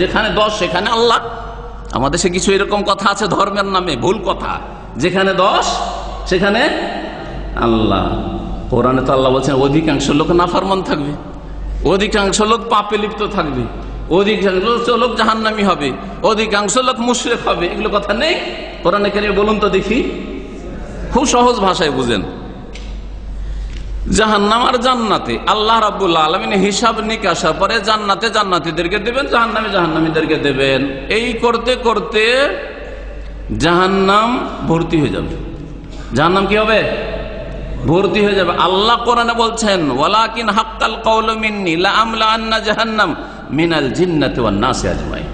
যেখানে 10 সেখানে আল্লাহ। আমাদের দেশে কিছু এরকম কথা আছে ধর্মের নামে, ভুল কথা। যেখানে 10 সেখানে আল্লাহ। কোরআনে তো আল্লাহ বলছেন অধিকাংশ লোক নাফরমান থাকবে, অধিকাংশ লোক পাপে লিপ্ত থাকবে, অধিকাংশ লোক জাহান্নামী হবে, অধিকাংশ লোক মুশরিক হবে। এগুলো কথা নেই কোরআনে কারিমে? বলুন তো দেখি, খুব সহজ ভাষায় বুঝেন। জাহান্নাম আর জান্নাতে আল্লাহ রাব্বুল আলামিন হিসাব নিকাশের পরে জান্নাতে জান্নাতীদেরকে দেবেন, জাহান্নামে জাহান্নামীদেরকে দেবেন। এই করতে করতে জাহান্নাম ভর্তি হয়ে যাবে। জাহান্নাম কি হবে? ভর্তি হয়ে যাবে। আল্লাহ কোরআনে বলছেন ওয়ালাকিন হাক্কাল কাউলু মিন্নি লাআমলাআন্না জাহান্নাম মিনাল জিন্নাতি ওয়ান নাসি আজমাইন।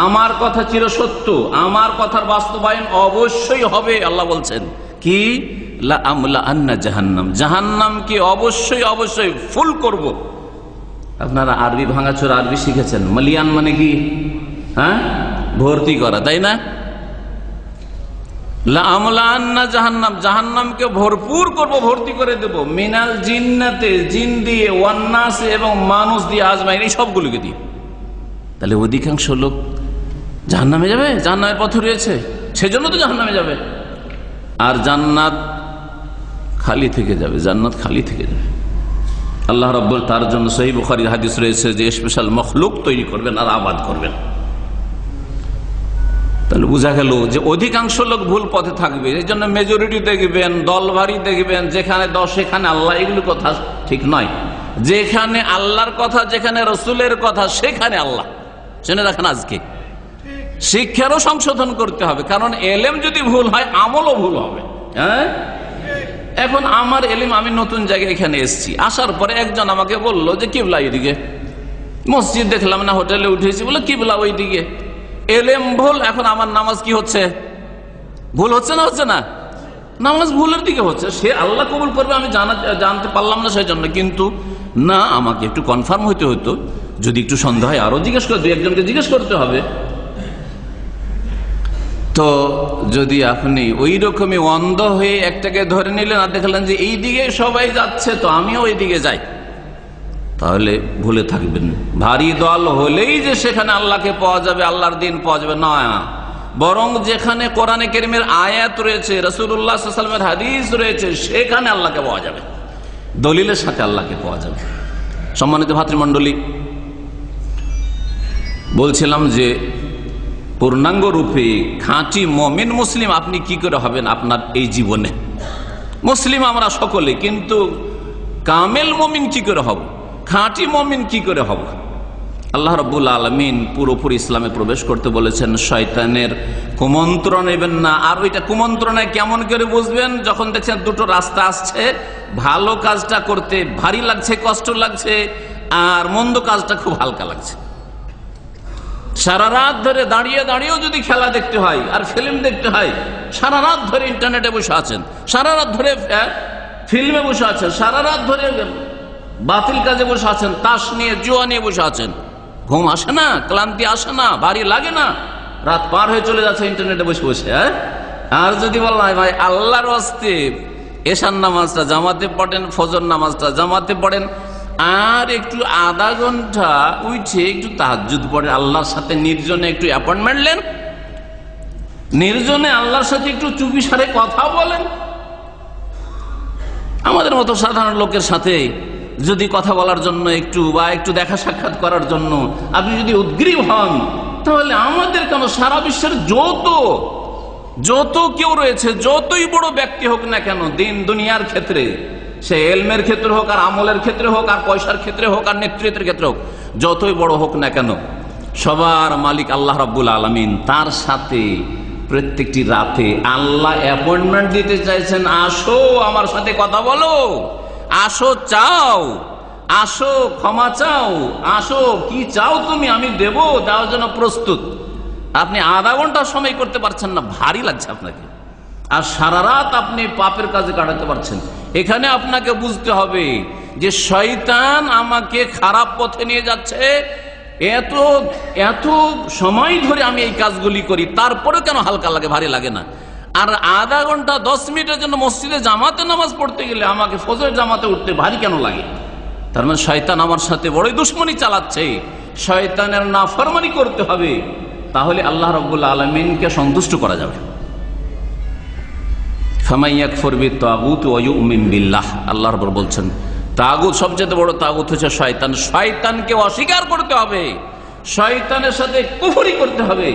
আমার কথা চিরসত্য, আমার কথার বাস্তবায়ন অবশ্যই হবে। আল্লাহ বলছেন কি? লাআমলাআন্না জাহান্নাম, জাহান্নামকে অবশ্যই অবশ্যই ফুল করব। আপনারা আরবি ভাঙাচোরা আরবি শিখেছেন। মালিয়ান মানে কি? হ্যাঁ, ভর্তি করা, তাই না? লাআমলাআন্না জাহান্নাম, জাহান্নামকে ভরপুর করব, ভর্তি করে দেব। মিনাল জিন্নাতে, জিন দিয়ে, ওয়ান নাস এবং মানুষ দিয়ে, আজমাইন, এই সবগুলোকে দিয়ে। তাহলে অধিকাংশ লোক জাহান্নামে যাবে, জাহান্নামের পথ রয়েছে, সেজন্য তো জাহান্নামে যাবে। আর জান্নাত খালি থেকে যাবে, জান্নাত খালি থেকে যাবে। আল্লাহ রাব্বুল তার জন্য সহিহ বুখারীর হাদিস রয়েছে যে স্পেশাল মখলুক তৈরি করবেন আর আবাদ করবেন। তাহলে বোঝা গেল যে অধিকাংশ লোক ভুল পথে থাকবে। এই জন্য মেজরিটি দেখবেন, দল ভারী দেখবেন, যেখানে 10 সেখানে আল্লাহ, এগুলো কথা ঠিক নয়। যেখানে আল্লাহর কথা, যেখানে রসুলের কথা, সেখানে আল্লাহ। শুনে রাখেন, আজকে শিক্ষারও সংশোধন করতে হবে, কারণ এলেম যদি ভুল হয় আমলও ভুল হবে। হ্যাঁ, এখন আমার এলেম, আমি নতুন জায়গায় এখানে এসেছি, আসার পরে একজন আমাকে বললো যে কিবলা ওইদিকে, মসজিদ দেখলাম না, হোটেলে উঠেছি, বলে কিবলা ওইদিকে। এলেম ভুল, এখন আমার নামাজ কি হচ্ছে? ভুল হচ্ছে না? হচ্ছে না? নামাজ ভুলের দিকে হচ্ছে। সে আল্লাহ কবুল করবে, আমি জানতে পারলাম না সেই জন্য। কিন্তু না, আমাকে একটু কনফার্ম হইতে হতো। যদি একটু সন্দেহ হয় আরো জিজ্ঞেস করে, 2-1জনকে জিজ্ঞেস করতে হবে। তো যদি আপনি ওই রকমই অন্ধ হয়ে একটাকে ধরে নিলেন আর দেখলেন যে এই দিকে সবাই যাচ্ছে, তো আমিও ওই দিকে যাই, তাহলে ভুলে থাকবেন। ভারী দল হলেই যে সেখানে আল্লাহকে পাওয়া যাবে, আল্লাহর দিন পাওয়া যাবে না, বরং যেখানে কোরআনে কারীমের আয়াত রয়েছে, রাসূলুল্লাহ সাল্লাল্লাহু আলাইহি ওয়াসাল্লামের হাদিস রয়েছে, সেখানে আল্লাহকে পাওয়া যাবে, দলিলের সাথে আল্লাহকে পাওয়া যাবে। সম্মানিত ভাতৃমণ্ডলী, বলছিলাম যে পূর্ণাঙ্গ রূপে খাঁটি মুমিন মুসলিম আপনি কি করে হবেন আপনার এই জীবনে? মুসলিম আমরা সকলে, কিন্তু কামেল মুমিন কি করে হব, খাঁটি মুমিন কি করে হব? আল্লাহ রাব্বুল আলামিন পুরোপুরি ইসলামে প্রবেশ করতে বলেছেন। শয়তানের কুমন্ত্রণ নেবেন না। আর ওইটা কুমন্ত্রণে কেমন করে বুঝবেন? যখন দেখছেন দুটো রাস্তা আসছে, ভালো কাজটা করতে ভারী লাগছে, কষ্ট লাগছে, আর মন্দ কাজটা খুব হালকা লাগছে। সারা রাত ধরে দাঁড়িয়ে দাঁড়িয়েও যদি খেলা দেখতে হয় আর ফিল্ম দেখতে হয়, সারা রাত ধরে ইন্টারনেটে বসে আছেন, সারা রাত ধরে ফিল্মে বসে আছেন, সারা রাত ধরে বাতিল কাজে বসে আছেন, তাস নিয়ে, জুয়া নিয়ে বসে আছেন, ঘুম আসে না, ক্লান্তি আসে না, ভারী লাগে না, রাত পার হয়ে চলে যাচ্ছে ইন্টারনেটে বসে বসে। আর যদি বলা হয় ভাই আল্লাহর ওয়াস্তে এশার নামাজটা জামাতে পড়েন, ফজর নামাজটা জামাতে পড়েন, আর একটু আধা ঘন্টা উঠে একটু তাহাজ্জুদ পড়েন, আল্লাহর সাথে নির্জনে একটু অ্যাপয়েন্টমেন্ট নেন, নির্জনে আল্লাহর সাথে একটু চুপি সারে কথা বলেন। আমাদের মতো সাধারণ লোকের সাথে যদি কথা বলার জন্য একটু বা একটু দেখা সাক্ষাৎ করার জন্য আপনি যদি উদ্গ্রীব হন, তাহলে আমাদের কেন সারা বিশ্বের যত কেউ রয়েছে, যতই বড় ব্যক্তি হোক না কেন, দিন দুনিয়ার ক্ষেত্রে, সে এলমের ক্ষেত্রে হোক, আর আমলের ক্ষেত্রে হোক, আর পয়সার ক্ষেত্রে হোক, আর নেতৃত্বের ক্ষেত্রে হোক, যতই বড় হোক না কেন, সবার মালিক আল্লাহ রাব্বুল আলামিন। তার সাথে প্রত্যেকটি রাতে আল্লাহ অ্যাপয়েন্টমেন্ট দিতে চাইছেন, আসো আমার সাথে কথা বলো, আসো চাও, আসো ক্ষমা চাও, আসো কি চাও তুমি, আমি দেব, দেওয়ার জন্য প্রস্তুত। আপনি আধা ঘন্টা সময় করতে পারছেন না, ভারী লাগছে আপনাকে, আর সারা রাত আপনি পাপের কাজে কাটাতে পারছেন। এখানে আপনাকে বুঝতে হবে যে শয়তান আমাকে খারাপ পথে নিয়ে যাচ্ছে, এত সময় ধরে আমি এই কাজগুলি করি, তারপরে কেন হালকা লাগে, ভারী লাগে না। আর আধা ঘন্টা 10 মিনিটের জন্য মসজিদে জামাতে নামাজ পড়তে গেলে আমাকে ফজর জামাতে উঠতে ভারী কেন লাগে। তার মানে শয়তান আমার সাথে বড়ই দুশ্মনী চালাচ্ছে, শয়তানের নাফরমানি করতে হবে, তাহলে আল্লাহ রাব্বুল আলামিনকে সন্তুষ্ট করা যাবে। ফামান ইয়াকফুর বিত-তাগুত ওয়া ইউমিন বিল্লাহ, আল্লাহ রাব্বুল বলছেন তাগুত, সবচেয়ে বড় তাগুত হচ্ছে শয়তান। শয়তানকে অস্বীকার করতে হবে, শয়তানের সাথে কুফরি করতে হবে,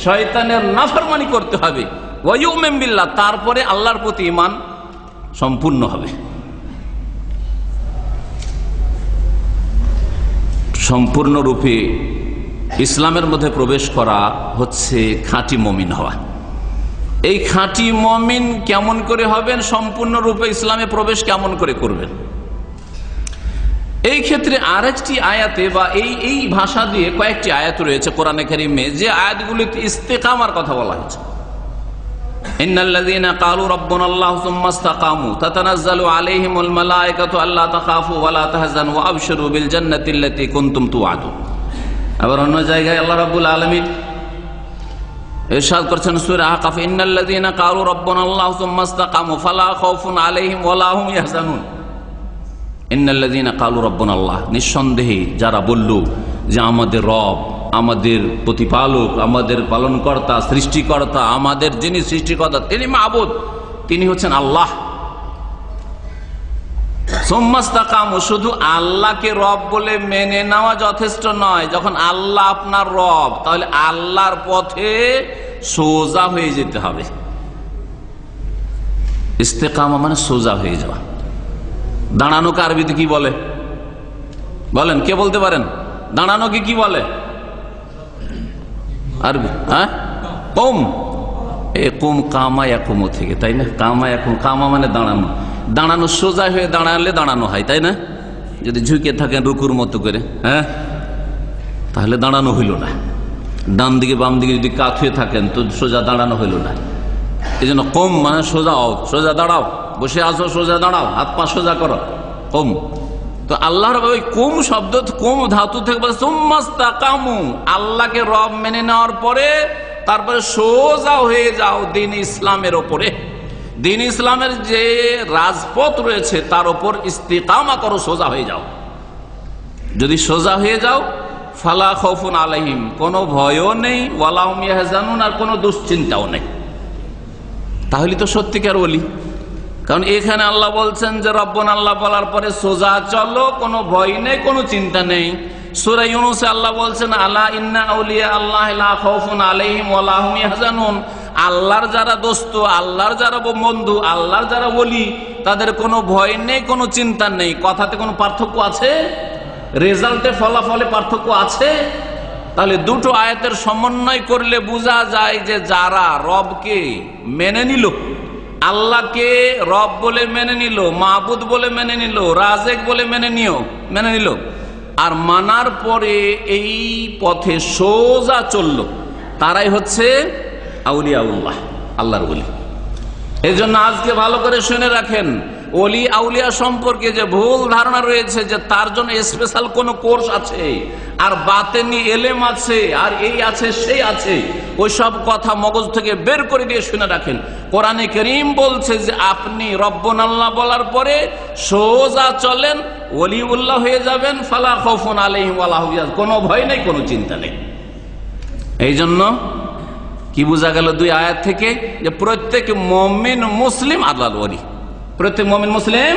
শয়তানের নাফরমানি করতে হবে। ওয়া ইউমিন বিল্লাহ, তারপরে আল্লাহর প্রতি ঈমান সম্পূর্ণ হবে। সম্পূর্ণরূপে ইসলামের মধ্যে প্রবেশ করা হচ্ছে খাঁটি মুমিন হওয়া। এই খাঁটি মুমিন কেমন করে হবেন, সম্পূর্ণরূপে ইসলামে প্রবেশ কেমন করে করবেন, এই ক্ষেত্রে আরেকটি আয়াতে বা এই ভাষা দিয়ে কয়েকটি আয়াত রয়েছে কোরআনে কারিমে, যে আয়াতগুলিতে ইস্তেকামার কথা বলা হয়েছে। ইন্নাল্লাযীনা ক্বালু রাব্বুনাল্লাহু সুম্মা ইসতাকামু তাতানাজ্জালু আলাইহিমুল মালায়েকাতু আল্লা তাখাফু ওয়া লা তাহজানু ওয়া আবশিরু বিল জান্নাতিল্লাতী কুনতুম তুআদুন। আবার অন্য জায়গায় আল্লাহ রাব্বুল আলামিন ইরশাদ করেছেন সূরা আকাফ, ইন্নাল্লাযীনা ক্বালু রাব্বুনাল্লাহু সুম্মা ইসতাকামু ফালা খাউফুন আলাইহিম ওয়া লা হুম ইয়াহজানুন। ইন্নাল্লাযীনা ক্বালু রাব্বুনাল্লাহ, নিঃসন্দেহে যারা বলল যে আমাদের রব, আমাদের প্রতিপালক, আমাদের পালনকর্তা, সৃষ্টিকর্তা, আমাদের যিনি সৃষ্টিকর্তা তিনি মাবুদ, তিনি হচ্ছেন আল্লাহ। সুম্মা ইসতাকামু, শুধু আল্লাহকে রব বলে মেনে নেওয়া যথেষ্ট নয়। যখন আল্লাহ আপনার রব, তাহলে আল্লাহর পথে সোজা হয়ে যেতে হবে। ইস্তেকামা মানে সোজা হয়ে যাওয়া। দাঁড়ানোকে আরবিতে কি বলে বলেন, কে বলতে পারেন? দাঁড়ানোকে কি বলে আরবি? হ্যাঁ, কুম। কুম কামা ইয়াকুমু থেকে, তাই না? কামা ইয়াকুম, কামা মানে দাঁড়ানো। দাঁড়ানো, সোজা হয়ে দাঁড়ালে দাঁড়ানো হয়, তাই না? যদি ঝুঁকে থাকেন রুকুর মতো করে, হ্যাঁ, তাহলে দাঁড়ানো হইল না। ডান দিকে বাম দিকে যদি কাত হয়ে থাকেন তো সোজা দাঁড়ানো হইল না। এই জন্য কম মানে সোজা হও, সোজা দাঁড়াও, বসে আসো সোজা দাঁড়াও, হাত পা সোজা করো, কম। তো আল্লাহর ওই কুম শব্দ, কুম ধাতু থেকে বলে সুম্মা ইসতাকামু, আল্লাহকে রব মেনে নেওয়ার পরে তারপরে সোজা হয়ে যাও দিন ইসলামের ওপরে। দিন ইসলামের যে রাজপথ রয়েছে তার উপর ইস্তিকামা করো, সোজা হয়ে যাও। যদি সোজা হয়ে যাও, ফালা খাউফুন আলাইহিম, কোনো ভয়ও নেই, ওয়ালা হুম ইয়াহজানুন, আর কোনো দুশ্চিন্তাও নেই। তাহলে তো সত্যিকার ওলি। কারণ এখানে আল্লাহ বলছেন যে রব্বুন আল্লাহ বলার পরে সোজা চলো, কোনো ভয় নেই, কোনো চিন্তা নেই। সূরা ইউনূসে আল্লাহ বলছেন আলা ইন্না আউলিয়া আল্লাহ লা খাউফুন আলাইহিম ওয়া লা হুম ইয়াহজানুন, আল্লাহর যারা দোস্ত, আল্লাহর যারা বন্ধু, আল্লাহর যারা ওলি, তাদের কোনো ভয় নেই, কোনো চিন্তা নেই। কথাতে কোনো পার্থক্য আছে? রেজাল্টে, ফলাফলে পার্থক্য আছে? তাহলে দুটো আয়াতের সমন্বয় করলে বোঝা যায় যে যারা রবকে মেনে নিল, আল্লাহকে রব বলে মেনে নিল, মাবুদ বলে মেনে নিল, রাজেক বলে মেনে নিল, আর মানার পরে এই পথে সোজা চলল, তারাই হচ্ছে আউলিয়াউল্লাহ, আল্লাহর ওলি। এই জন্য আজকে ভালো করে শুনে রাখেন, ওলি আউলিয়া সম্পর্কে যে ভুল ধারণা রয়েছে যে তার জন্য স্পেশাল কোন কোর্স আছে আর বাতেনি এলেম আছে আর এই আছে সেই আছে, ওই সব কথা মগজ থেকে বের করে দিয়ে শুনে রাখেন। কোরআনে কারীম বলছে যে আপনি রব্বুনাল্লাহ বলার পরে সোজা চলেন, ওলিউল্লাহ হয়ে যাবেন, ফালা খাউফুন আলাইহিম ওয়ালা হুম ইয়াহজানুন, কোনো ভয় নেই, কোনো চিন্তা নেই। এই জন্য কি বোঝা গেল দুই আয়াত থেকে? যে প্রত্যেক মুমিন মুসলিম আল্লাহর ওলি, প্রত্যেক মুমিন মুসলিম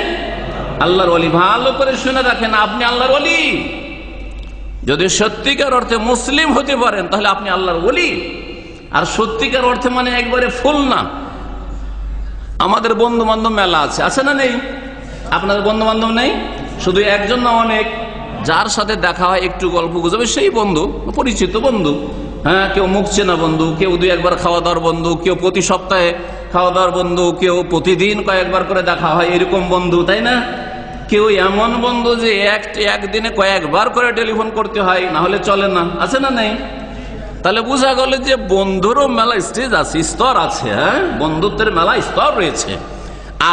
আল্লাহর ওলি। ভালো করে শুনে রাখেন, আপনি আল্লাহর ওলি। যদি সত্যিকার অর্থে মুসলিম হতে পারেন তাহলে আপনি আল্লাহর ওলি। আর সত্যিকার অর্থে মানে একবারে ফুল না। আমাদের বন্ধু বান্ধব মেলা আছে, আছে না নেই? আপনাদের বন্ধু বান্ধব নেই? শুধু একজন না, অনেক। যার সাথে দেখা হয় একটু গল্প গুজবে সেই বন্ধু, পরিচিত বন্ধু। হ্যাঁ, কেউ মুখ চেনা বন্ধু, কেউ দুই একবার খাওয়া দাওয়ার বন্ধু, কেউ প্রতি সপ্তাহে খাওয়া দাওয়ার বন্ধু, কেউ প্রতিদিন কয়েকবার করে দেখা হয়, এরকম বন্ধু, তাই না? কেউ এমন বন্ধু যে একদিনে কয়েকবার করে টেলিফোন করতে হয়, না হলে চলে না, আছে না নেই? তাহলে বোঝা গেল যে বন্ধুরও মেলা স্টেজ আছে, স্তর আছে। হ্যাঁ, বন্ধুত্বের মেলা স্তর রয়েছে।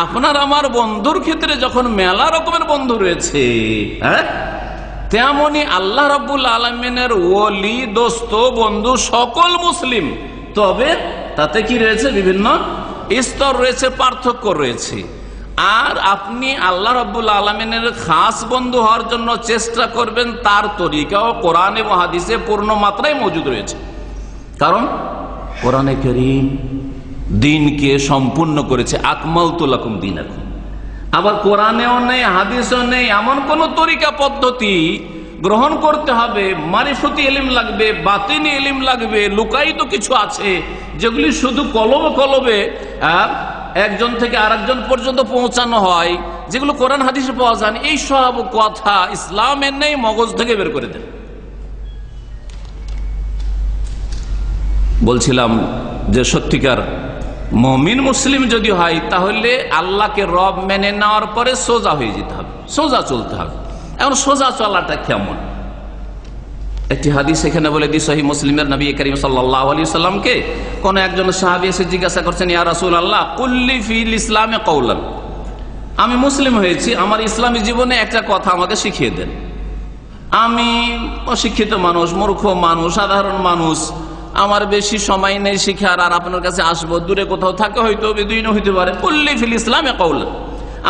আপনার আমার বন্ধুর ক্ষেত্রে যখন মেলা রকমের বন্ধু রয়েছে, হ্যাঁ, তেমনি আল্লাহ রাব্বুল আলামিনের ওলি, দোস্ত, বন্ধু সকল মুসলিম। তবে তাতে কি রয়েছে? বিভিন্ন স্তর রয়েছে, পার্থক্য রয়েছে। আর আপনি আল্লাহ রাব্বুল আলামিনের খাস বন্ধু হওয়ার জন্য চেষ্টা করবেন, তার তরিকাও কোরআন এবং হাদিসে পূর্ণ মাত্রায় মজুদ রয়েছে। কারণ কোরআনে কারীম দ্বীনকে সম্পূর্ণ করেছে, আকমালতু লাকুম দীনাকুম। আবার কোরআনেও নেই, হাদিসেও নেই এমন কোন তরিকা পদ্ধতি গ্রহণ করতে হবে। মারিফতি ইলম লাগবে, বাতিনি ইলম লাগবে, লুকায়িত কিছু আছে যেগুলি শুধু কলবে কলবে একজন থেকে আরেকজন পর্যন্ত পৌঁছানো হয়, যেগুলো কোরআন হাদিসে পাওয়া যায়। এই সব কথা ইসলামের নেই, মগজ থেকে বের করে দেন। বলছিলাম যে সত্যিকার মুমিন মুসলিম যদি হয় তাহলে আল্লাহকে রব মেনে নেওয়ার পরে সোজা হয়ে যেতে হবে, সোজা চলতে হবে। এখন সোজা চলাটা কেমন? একটি হাদিস এখানে বলে দি, সহিহ মুসলিমের, নবী করিম সাল্লাল্লাহু আলাইহি সাল্লামকে কোন একজন সাহাবী এসে জিজ্ঞাসা করছেন, ইয়া রাসূলুল্লাহ কুল্লি ফিল ইসলামে কওলান, আমি মুসলিম হয়েছি, আমার ইসলামী জীবনে একটা কথা আমাকে শিখিয়ে দেন। আমি অশিক্ষিত মানুষ, মূর্খ মানুষ, সাধারণ মানুষ, আমার বেশি সময় নেই শিখার, আর আপনার কাছে আসবো, দূরে কোথাও থাকে, হয়তো বেদুইন হইতে পারে। কুল্লি ফিল ইসলামে কওলান,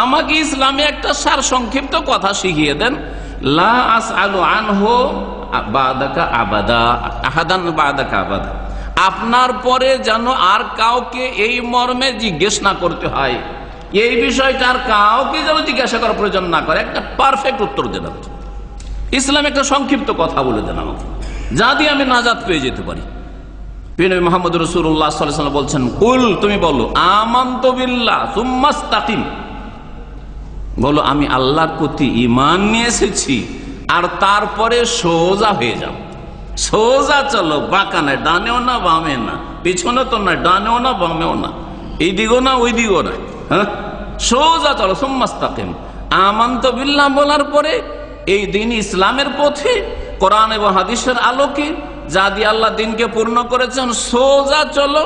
আমাকে ইসলামে একটা সার সংক্ষিপ্ত কথা শিখিয়ে দেন। লা আসআলু আনহু বাদাকা আবাদা, আহাদান বাদাকা আবাদা, আপনার পরে যেন আর কাউকে এই মর্মে জিজ্ঞেস না করতে হয়, এই বিষয়টা আর কাউকে যেন জিজ্ঞাসা করার প্রয়োজন না করে, একটা পারফেক্ট উত্তর দেন। ইসলাম একটা সংক্ষিপ্ত কথা বলে দেন আমাকে, যা দিয়ে আমি নাজাত পেয়ে যেতে পারি। নবী মুহাম্মদ রাসূলুল্লাহ সাল্লাল্লাহু আলাইহি ওয়াসাল্লাম বলছেন, কুল, তুমি বলো, আমানতু বিল্লাহ সুম্মা ইসতাকিম, বলো আমি আল্লাহর প্রতি ঈমান নিয়ে এসেছি, আর তারপরে সোজা হয়ে যাও, সোজা চলো, বাঁকা না, ডানেও না বামে না, পিছনে তো না, ডানেও না বামেও না, এই দিকও না ওই দিকও না, হ্যাঁ, সোজা চলো। সুম্মা ইসতাকিম, আমানতু বিল্লাহ বলার পরে এই দিন ইসলামের পথে কোরআন এবং হাদিসের আলোকে যা দিয়ে আল্লাহ দিনকে পূর্ণ করেছেন, সোজা চলো,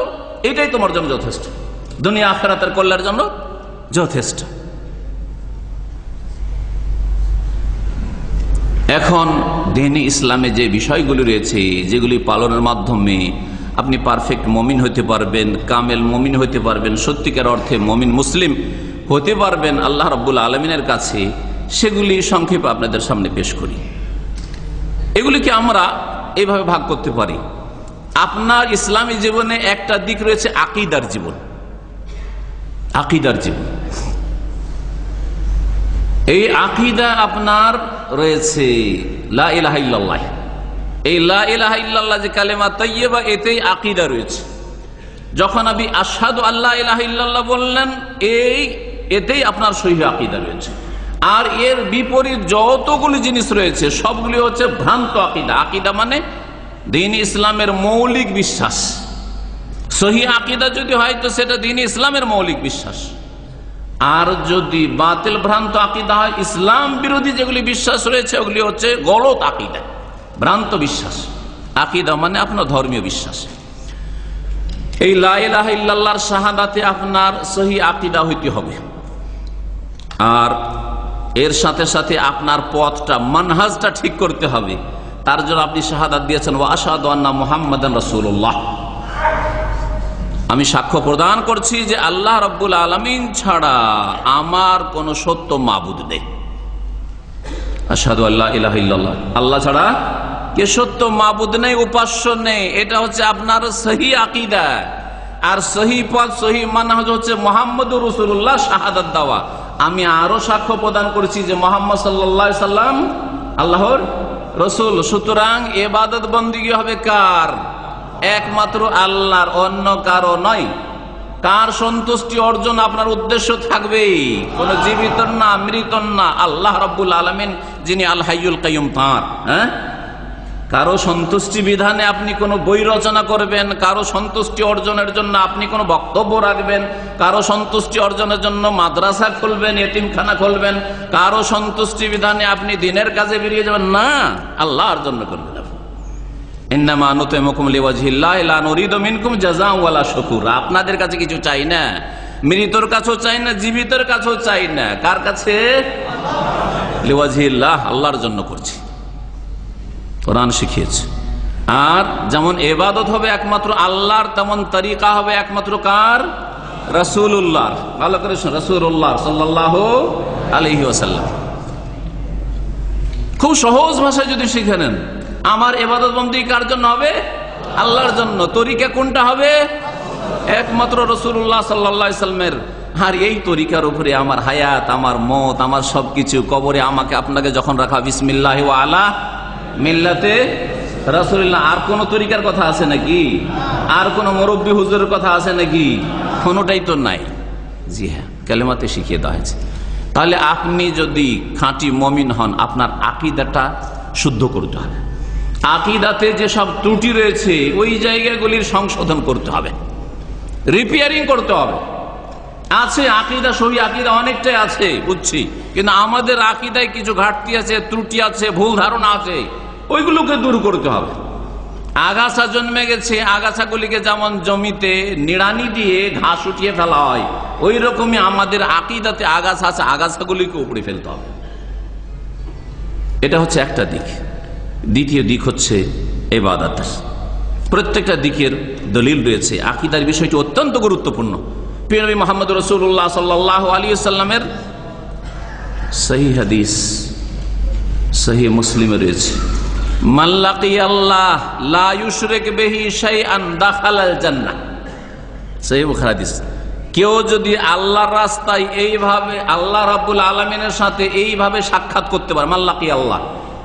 এটাই তোমার জন্য যথেষ্ট, দুনিয়া আখিরাতের কল্যাণের জন্য যথেষ্ট। এখন দ্বীন ইসলামে যে বিষয়গুলি রয়েছে, যেগুলি পালনের মাধ্যমে আপনি পারফেক্ট মুমিন হতে পারবেন, কামেল মুমিন হতে পারবেন, সত্যিকার অর্থে মুমিন মুসলিম হতে পারবেন আল্লাহ রাব্বুল আলামিনের কাছে, সেগুলি সংক্ষেপে আপনাদের সামনে পেশ করি। এগুলিকে আমরা এইভাবে ভাগ করতে পারি। আপনার ইসলামী জীবনে একটা দিক রয়েছে আকীদার জীবন, আকীদার জীবন। এই আকীদা আপনার রয়েছে লা ইলাহা ইল্লাল্লাহ। এই লা ইলাহা ইল্লাল্লাহ যে কালেমা তাইয়্যিবা, এতেই আকীদা রয়েছে। যখন আপনি আশহাদু আল্লা ইলাহা ইল্লাল্লাহ বললেন, এতেই আপনার সহিহ আকীদা রয়েছে। আর এর বিপরীত যতগুলি জিনিস রয়েছে সবগুলি হচ্ছে ভ্রান্ত আকীদা। আকীদা মানে দ্বীন ইসলামের মৌলিক বিশ্বাস। সহিহ আকীদা যদি হয় তো সেটা দ্বীন ইসলামের মৌলিক বিশ্বাস। আর যদি বাতিল ভ্রান্ত আকীদা হয়, ইসলাম বিরোধী যেগুলি বিশ্বাস রয়েছে ওগুলি হচ্ছে গলত আকীদা, ভ্রান্ত বিশ্বাস। আকীদা মানে আপনার ধর্মীয় বিশ্বাস। এই লা ইলাহা ইল্লাল্লাহর শাহাদাতে আপনার সহিহ আকীদা হইতে হবে। আর এর সাথে সাথে আপনার পথটা, মানহাজটা ঠিক করতে হবে। তার জন্য আপনি শাহাদাত দিয়েছেন ওয়া আশহাদু আন্না মুহাম্মাদান রাসূলুল্লাহ, আমি সাক্ষ্য প্রদান করছি যে আল্লাহ রাব্বুল আলামিন ছাড়া আমার কোনো সত্য মাবুদ নেই। আশহাদু আল্লা ইলাহা ইল্লাল্লাহ, আল্লাহ ছাড়া কে সত্য মাবুদ নেই, উপাস্য নেই। এটা হচ্ছে আপনার সহি আকীদা। আর সহি পথ, সহি মানহাজ হচ্ছে মুহাম্মদুর রাসূলুল্লাহ শাহাদাত দেওয়া। আমি আরো সাক্ষ্য প্রদান করছি যে মুহাম্মদ সাল্লাল্লাহু আলাইহি সাল্লাম আল্লাহর রাসূল। সুতরাং ইবাদত বন্দেগী হবে কার? একমাত্র আল্লাহর, অন্য কারো নয়। কার সন্তুষ্টি অর্জন আপনার উদ্দেশ্য থাকবে? কোন জীবিত না, মৃত না, আল্লাহ রাব্বুল আলামিন যিনি আল হাইয়ুল কাইয়ুম, তাঁর। কারো সন্তুষ্টি বিধানে আপনি কোনো বই রচনা করবেন, কারো সন্তুষ্টি অর্জনের জন্য আপনি কোনো বক্তব্য রাখবেন, কারো সন্তুষ্টি অর্জনের জন্য মাদ্রাসা খুলবেন, এতিমখানা খুলবেন, কারো সন্তুষ্টি বিধানে আপনি দিনের কাজে বেরিয়ে যাবেন না, আল্লাহর জন্য করবেন। ইন্নামা নুতিমুকুম লিওয়াজহিল্লাহ লা নুরিদু মিনকুম জাযাআন ওয়ালা শুকুরা। আপনাদের কাছে কিছু চাই না, মৃতর কাছেও চাই না, জীবিতের কাছেও চাই না। কার কাছে? লিওয়াজহিল্লাহ, আল্লাহর জন্য করছি। কোরআন শিখিয়েছে। আর যেমন ইবাদত হবে একমাত্র আল্লাহর, তেমন তরিকা হবে একমাত্র কার? রাসূলুল্লাহ। ভালো করে শুনুন, রাসূলুল্লাহ সাল্লাল্লাহু আলাইহি ওয়াসাল্লাম। খুব সহজ ভাষায় যদি শিখে নেন, আমার ইবাদত বন্দেগী কার জন্য হবে? আল্লাহর জন্য। তরিকা কোনটা হবে? একমাত্র রাসূলুল্লাহ সাল্লাল্লাহু আলাইহি সাল্লামের। আর এই তরিকার উপরে আমার হায়াত, আমার মত, আমার সবকিছু। কবরে আমাকে আপনাকে যখন রাখা, বিসমিল্লাহি ওয়া আলা মিল্লাতে রাসূলুল্লাহ। আর কোন তরিকার কথা আছে নাকি? আর কোন মুরব্বী হুজুরের কথা আছে নাকি? কোনটাই তো নাই। জি হ্যাঁ, কালেমাতে শিখিয়ে দেওয়া হয়েছে। তাহলে আপনি যদি খাঁটি মুমিন হন, আপনার আকীদাটা শুদ্ধ করতে হবে। আকীদাতে যে সব ত্রুটি রয়েছে ওই জায়গাগুলির সংশোধন করতে হবে, রিপেয়ারিং করতে হবে। আছে আকীদা, সহি আকীদা অনেকটাই আছে বুঝছি, কিন্তু আমাদের আকীদায় কিছু ঘাটতি আছে, ত্রুটি আছে, ভুল ধারণা আছে, ওইগুলোকে দূর করতে হবে। আগাছা জন্মে গেছে, আগাছাগুলিকে যেমন জমিতে নিড়ানি দিয়ে ঘাস উঠিয়ে ফেলা হয়, ওই রকমই আমাদের আকীদাতে আগাছা আছে, আগাছাগুলিকে উপড়ে ফেলতে হবে। এটা হচ্ছে একটা দিক। দ্বিতীয় দিক হচ্ছে ইবাদত। প্রত্যেকটা দিকের দলিল রয়েছে। আকীদার বিষয়টি অত্যন্ত গুরুত্বপূর্ণ। প্রিয় নবী মুহাম্মদ রাসূলুল্লাহ সাল্লাল্লাহু আলাইহি ওয়াসাল্লামের সহিহ হাদিস, সহিহ মুসলিমে রয়েছে, মান লাকিয়াল্লাহ লা ইউশরিক বিহি শাইআন দাখালাল জান্নাহ। সহিহ বুখারী হাদিস। কেউ যদি আল্লাহর রাস্তায় এইভাবে আল্লাহ রাব্বুল আলামিনের সাথে এইভাবে সাক্ষাৎ করতে পারে, মান লাকিয়াল্লাহ,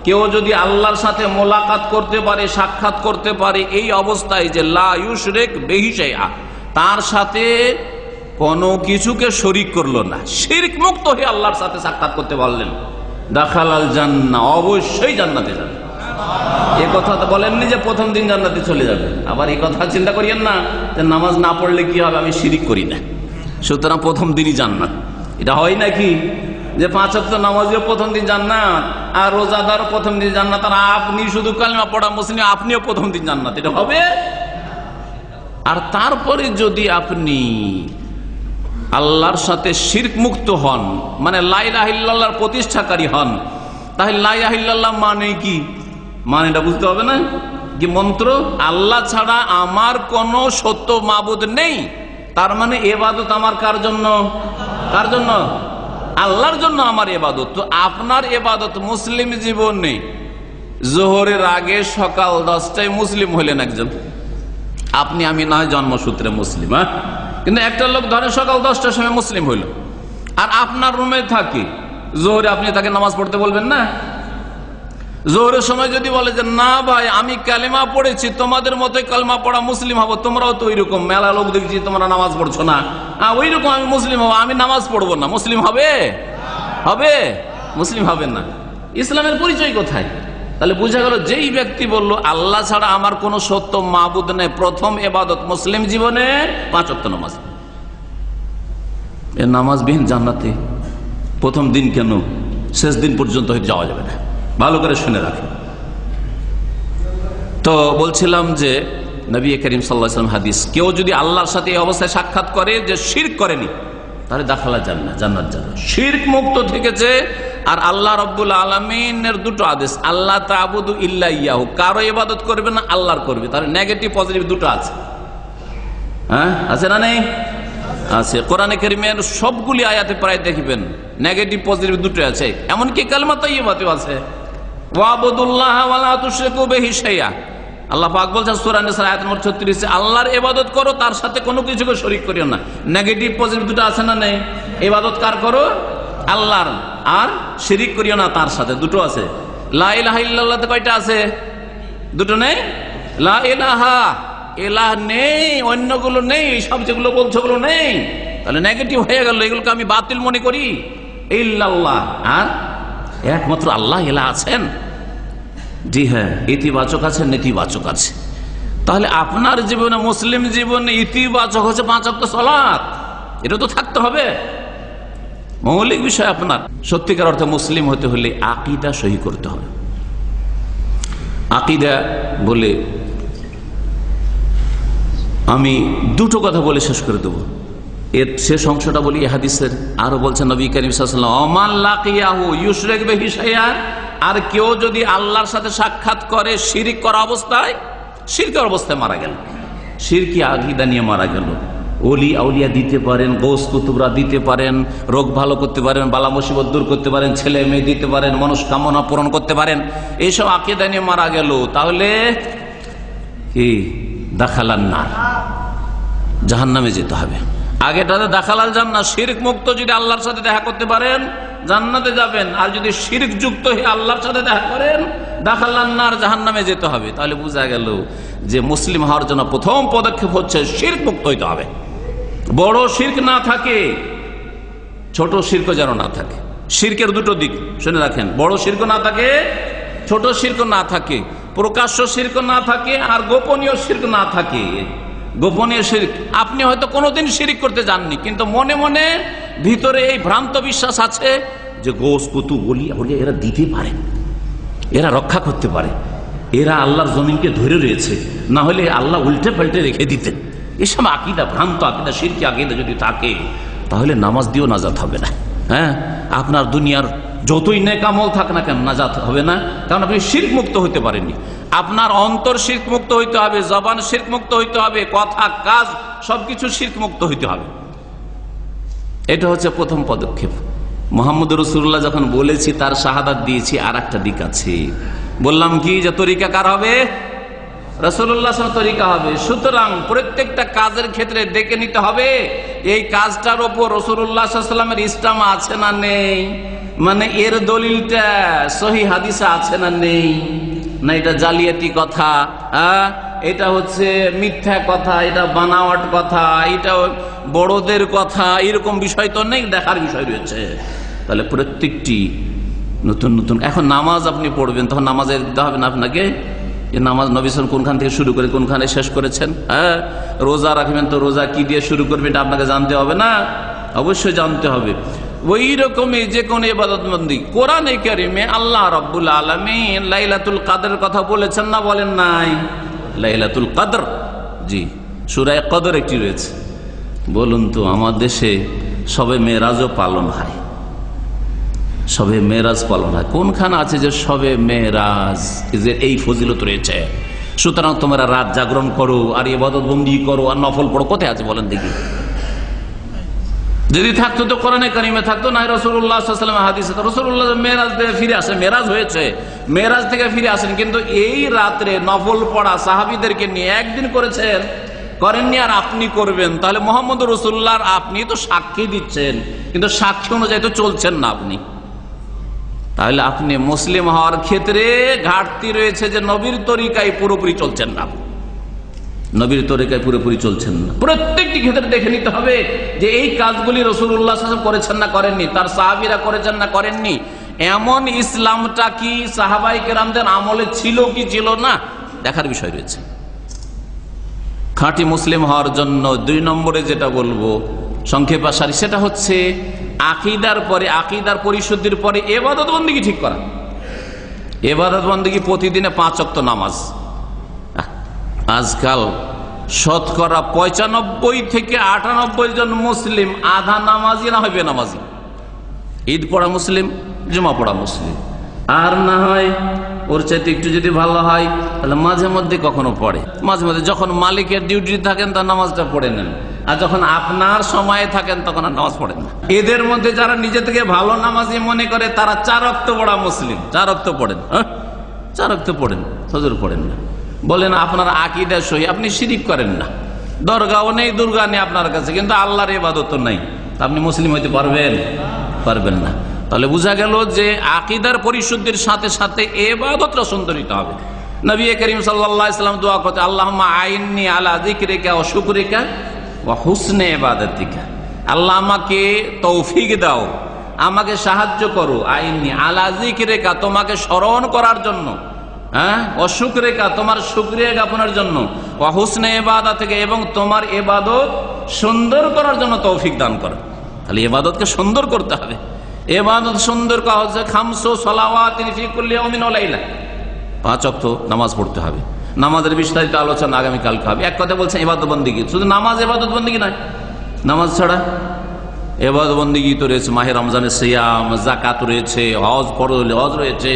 কেউ যদি আল্লাহর সাথে মোলাকাত করতে পারে, সাক্ষাৎ করতে পারে এই অবস্থায় যে লা ইউশরিক বিহি শাইআ, তার সাথে কোনো কিছুকে শরীক করলো না, শিরক মুক্ত হয়ে আল্লাহর সাথে সাক্ষাৎ করতে পারলেন, দাখালাল জান্নাহ, অবশ্যই জান্নাতে যাবে। এই কথা তো বলেননি যে প্রথম দিন জান্নাতে চলে যাবে। আবার এই কথা চিন্তা করিয়েন না যে নামাজ না পড়লে কি হবে, আমি শিরক করি না, সুতরাং প্রথম দিনই জান্নাত। এটা হয় নাকি যে 5 ওয়াক্ত নামাজিও প্রথম দিন জান্নাত, আর রোজাদারও প্রথম দিন জান্নাত, আর আপনি শুধু কালিমা পড়া মুসলিম আপনিও প্রথম দিন জান্নাত? এটা হবে? আর তারপরে যদি আপনি আল্লাহর সাথে শিরক মুক্ত হন, মানে লা ইলাহা ইল্লাল্লাহর প্রতিষ্ঠাকারী হন, তাহলে লা ইলাহা ইল্লাল্লাহ মানে কি? মানে এটা বুঝতে হবে না কি মন্ত্র, আল্লাহ ছাড়া আমার কোনো সত্য মাবুদ নেই। তার মানে ইবাদত আমার কার জন্য? কার জন্য? আল্লাহর জন্য আমার ইবাদত। তো আপনার ইবাদত মুসলিম জীবনে জোহরের আগে সকাল 10টায় মুসলিম হলেন একজন, আপনি আমি না হয় জন্মসূত্রে মুসলিম, হ্যাঁ, কিন্তু একটা লোক ধরে সকাল 10টার সময় মুসলিম হইল, আর আপনার রুমে থাকে জোহরে, আপনি তাকে নামাজ পড়তে বলবেন না? জোহরের সময় যদি বলে যে না ভাই আমি কালেমা পড়েছি, তোমাদের মতোই কালেমা পড়া মুসলিম হবো, তোমরাও তো ওইরকম, মেলা লোক দেখছি তোমরা নামাজ পড়ছো না, ওইরকম আমি মুসলিম হবো, আমি নামাজ পড়বো না, মুসলিম হবে? হবে? মুসলিম হবে না। ইসলামের পরিচয় কোথায়? তাহলে বোঝা গেল যেই ব্যক্তি বলল আল্লাহ ছাড়া আমার কোনো সত্য মাবুদ নেই, প্রথম ইবাদত মুসলিম জীবনে 5 ওয়াক্ত নামাজ। এ নামাজবিহীন জান্নাতে প্রথম দিন কেন, শেষ দিন পর্যন্ত যাওয়া যাবে না। ভালো করে শুনে রাখেন। তো বলছিলাম যে নবী করিম সাল্লাল্লাহু আলাইহি ওয়াসাল্লাম হাদিস, কেউ যদি আল্লাহর সাথে এই অবস্থায় সাক্ষাৎ করে যে শিরক করেনি, তাহলে দাখালা জান্নাত, জান্নাত যাবে। শিরক মুক্ত থেকেছে। আর আল্লাহ রাব্বুল আলামিনের দুটো আদেশ, আল্লাহ তা'বুদু ইল্লা ইয়াহু, কারো ইবাদত করবে না, আল্লাহর করবে। তাহলে নেগেটিভ পজিটিভ দুটো আছে, হ্যাঁ আছে না নেই? আছে। কোরআনে কারীমের সবগুলি আয়াতে প্রায় দেখবেন নেগেটিভ পজিটিভ দুটো আছে। এমনকি কালিমা তাইয়্যিবাতেও আছে, ওয়াবুদুল্লাহ ওয়া লা তুশরিকু বিহি শাইআ। আল্লাহ পাক বলছেন সূরা নিসা আয়াত নম্বর 36, আল্লাহর ইবাদত করো, তার সাথে কোনো কিছুকে শরীক করিও না। নেগেটিভ পজিটিভ দুটো আছে না নেই? ইবাদত কার করো? আল্লাহর, আর শিরিক করিও না তার সাথে, দুটো আছে। লা ইলাহা ইল্লাল্লাহতে কয়টা আছে? দুটো নেই? লা ইলাহা, ইলাহ নেই, অন্যগুলো নেই, সব যেগুলো বলছো ওগুলো নেই। তাহলে নেগেটিভ হয়ে গেল, এগুলোকে আমি বাতিল মনে করি। ইল্লাল্লাহ, আর একমাত্র আল্লাহ ইলাহ আছেন। জি হ্যাঁ, ইতিবাচক আছে, নেতিবাচক আছে। তাহলে আপনার জীবনে, মুসলিম জীবনে ইতিবাচক হচ্ছে 5 ওয়াক্ত সালাত, এটা তো থাকতে হবে, মৌলিক বিষয়। আপনার সত্যিকার অর্থে মুসলিম হতে হলে আকীদা সহি করতে হবে। আকীদা বলে আমি দুটো কথা বলে শেষ করে দেবো, এর শেষ অংশটা বলি হাদিসের। আরো বলছেন নবী কারীম সাল্লাল্লাহু আলাইহি ওয়াসাল্লাম, ওমান লাকিয়াহু ইউশরিক বিহি শাইআন, আর কেউ যদি আল্লাহর সাথে সাক্ষাৎ করে শিরিক করা অবস্থায়, শিরকের অবস্থায় মারা গেল, শিরকি আকীদা নিয়ে মারা গেল। ওলি আউলিয়া দিতে পারেন, গৌস কুতুবরা দিতে পারেন, রোগ ভালো করতে পারেন, বালা মুসিবত দূর করতে পারেন, ছেলে মেয়ে দিতে পারেন, মনস্কামনা পূরণ করতে পারেন, এইসব আকীদা নিয়ে মারা গেল, তাহলে কি? দাখালান নার, জাহান্নামে যেতে হবে। আগেটাতে দাখালাল জান্নাত, শিরক মুক্ত যদি আল্লাহর সাথে দেখা করতে পারেন জান্নাতে যাবেন, আর যদি শিরক যুক্ত হয়ে আল্লাহর সাথে দেখা করেন দাখালান নার, জাহান্নামে যেতে হবে। তাহলে বোঝা গেল যে মুসলিম হওয়ার জন্য প্রথম পদক্ষেপ হচ্ছে শিরক মুক্ত হইতে হবে। বড় শিরক না থাকে, ছোট শিরক যেন না থাকে। শিরকের দুটো দিক শুনে রাখেন, বড় শিরক না থাকে, ছোট শিরক না থাকে, প্রকাশ্য শিরক না থাকে, আর গোপনীয় শিরক না থাকে। গোপনীয় শিরক, আপনি হয়তো কোনোদিন শিরিক করতে যাননি, কিন্তু মনে মনে ভিতরে এই ভ্রান্ত বিশ্বাস আছে যে গোস কুতুব ওলি আউলিয়া এরা দিতে পারে, এরা রক্ষা করতে পারে, এরা আল্লাহর জমিনকে ধরে রয়েছে, না হলে আল্লাহ উল্টে পাল্টে রেখে দিতেন। এসব আকীদা, ভ্রান্ত আকীদা, শিরকি আকীদা যদি থাকে, তাহলে নামাজ দিয়েও নাজাত হবে না। হ্যাঁ, আপনার দুনিয়ার যতই নেক আমল থাক না কেন নাজাত হবে না, কারণ আপনি শিরক মুক্ত হইতে পারেননি। আপনার অন্তর শিরক মুক্ত হইতে হবে, জবান শিরক মুক্ত হইতে হবে, কথা কাজ সবকিছু শিরক মুক্ত হইতে হবে। এটা হচ্ছে প্রথম পদক্ষেপ। মুহাম্মদ রাসূলুল্লাহ যখন বলেছি, তার শাহাদাত দিয়েছি, আর একটা দিক আছে। বললাম কি, যে তরিকা কার হবে? রাসূলুল্লাহ সাল্লাল্লাহু আলাইহি ওয়াসাল্লাম তরিকা হবে। সুতরাং প্রত্যেকটা কাজের ক্ষেত্রে দেখে নিতে হবে এই কাজটার ওপর রাসূলুল্লাহ সাল্লাল্লাহু আলাইহি ওয়াসাল্লামের ইসলাম আছে না নেই, মানে এর দলিলটা সহিহ হাদিসে আছে না নেই, না এটা জালিয়াতি কথা, এটা হচ্ছে মিথ্যা কথা, এটা বানাওয়াট কথা, এটা বড়দের কথা, এরকম বিষয় তো নেই, দেখার বিষয় রয়েছে। তাহলে প্রত্যেকটি নতুন নতুন, এখন নামাজ আপনি পড়বেন, তখন নামাজে দিতে হবে না আপনাকে যে নামাজ নবী সাল্লাল্লাহু আলাইহি ওয়াসাল্লাম কোনখান থেকে শুরু করে কোনখানে শেষ করেছেন। হ্যাঁ, রোজা রাখবেন, তো রোজা কি দিয়ে শুরু করবেন এটা আপনাকে জানতে হবে না? অবশ্যই জানতে হবে। ওই রকমই যে কোনো ইবাদতবন্দি, কোরআনে কারিমে আল্লাহ রাব্বুল আলামিন লাইলাতুল কদরের কথা বলেছেন না বলেন নাই? লাইলাতুল কদর, জি, সূরা কদর একটি রয়েছে। বলুন তো, আমার দেশে শবে মেরাজও পালন হয়, শবে মেরাজ পালন হয়, কোনখানে আছে যে শবে মেরাজ যে এই ফজিলত রয়েছে? সুতরাং তোমরা রাত জাগরণ করো আর ইবাদত বন্দি করো আর নফল পড়ো, কোথায় আছে বলেন দেখি? যদি থাকতো তো কোরআনে কারিমে থাকতো, না রাসূলুল্লাহ সাল্লাল্লাহু আলাইহি ওয়াসাল্লাম হাদিসে। রাসূলুল্লাহ মেরাজ থেকে ফিরে আসেন, মেরাজ হয়েছে, মেরাজ থেকে ফিরে আসেন, কিন্তু এই রাত্রে নফল পড়া সাহাবীদেরকে নিয়ে একদিন করেছেন, করেননি, আর আপনি করবেন। তাহলে মুহাম্মদ রাসূলুল্লাহর আপনি তো সাক্ষী দিচ্ছেন, কিন্তু সাক্ষী অনুযায়ী তো চলছেন না আপনি। তাহলে আপনি মুসলিম হওয়ার ক্ষেত্রে ঘাটতি রয়েছে যে নবীর তরিকায় পুরোপুরি চলছেন না, নবীর তরিকায় পুরোপুরি চলছেন না। প্রত্যেকটি ক্ষেত্রে দেখে নিতে হবে যে এই কাজগুলি রাসূলুল্লাহ সাল্লাল্লাহু আলাইহি ওয়াসাল্লাম করেছেন না করেননি, তার সাহাবীরা করেছেন না করেননি, এমন ইসলামটা কি সাহাবায়ে কেরামদের আমলে ছিল কি ছিল না, দেখার বিষয় রয়েছে। খাঁটি মুসলিম হওয়ার জন্য 2 নম্বরে যেটা বলবো সংক্ষেপাসারী, সেটা হচ্ছে আকীদার পরে, আকীদার পরিশুদ্ধির পরে ইবাদত বন্দেগী ঠিক করা। ইবাদত বন্দেগী প্রতিদিনে 5 ওয়াক্ত নামাজ। আজকাল শতকরা 95 থেকে 98 জন মুসলিম আধা নামাজি না হয় বেনামাজি। ঈদ পড়া মুসলিম, জুমা পড়া মুসলিম, আর না হয় ওর চাইতে একটু যদি ভালো হয় তাহলে মাঝে মধ্যে কখনো পড়ে, মাঝে মধ্যে যখন মালিকের ডিউটি থাকেন তার নামাজটা পড়ে নেন, আর যখন আপনার সময়ে থাকেন তখন আর নামাজ পড়েন না। এদের মধ্যে যারা নিজে থেকে ভালো নামাজি মনে করে তারা 4 ওয়াক্ত পড়া মুসলিম। 4 ওয়াক্ত পড়েন, 4 ওয়াক্ত পড়েন, ফজর পড়েন না। বলেন আপনার আকীদা সহি, আপনি শিরিক করেন না, দরগাও নেই, দুর্গা নেই আপনার কাছে, কিন্তু আল্লাহর ইবাদত নাই, তা আপনি মুসলিম হইতে পারবেন? পারবেন না। তাহলে বোঝা গেল যে আকীদার পরিশুদ্ধির সাথে সাথে ইবাদতটা সুন্দর হতে হবে। নবী করিম সাল্লাল্লাহু আলাইহি ওয়াসাল্লাম দোয়া করতেন, আল্লাহুম্মা আইন্নি আলা যিকরিকা ওয়া শুকরিকা ওয়া হুসনে ইবাদাতিকা। আল্লাহ আমাকে তৌফিক দাও, আমাকে সাহায্য করো, আইন্নি আলা যিকরিকা, তোমাকে স্মরণ করার জন্য, ওয়া শুকরিকা, তোমার শুকরিয়া জ্ঞাপনের জন্য, ওয়া হুসনে ইবাদাতিকা, এবং তোমার ইবাদত সুন্দর করার জন্য তৌফিক দান করো। তাহলে ইবাদতকে সুন্দর করতে হবে। ইবাদত সুন্দর করা হচ্ছে খামসু সালাওয়াতিন ফি কুল্লি ইয়াউমিন ওয়া লাইলা, 5 ওয়াক্ত নামাজ পড়তে হবে। নামাজের বিস্তারিত আলোচনা আগামী কালকে হবে। এক কথা বলছেন ইবাদত বন্দেগী, শুধু নামাজ ইবাদত বন্দেগী নয়, নামাজ ছাড়া ইবাদত বন্দেগী তো রয়েছে, মাহে রমজানের সিয়াম, যাকাত রয়েছে, হজ পড়লে হজ রয়েছে,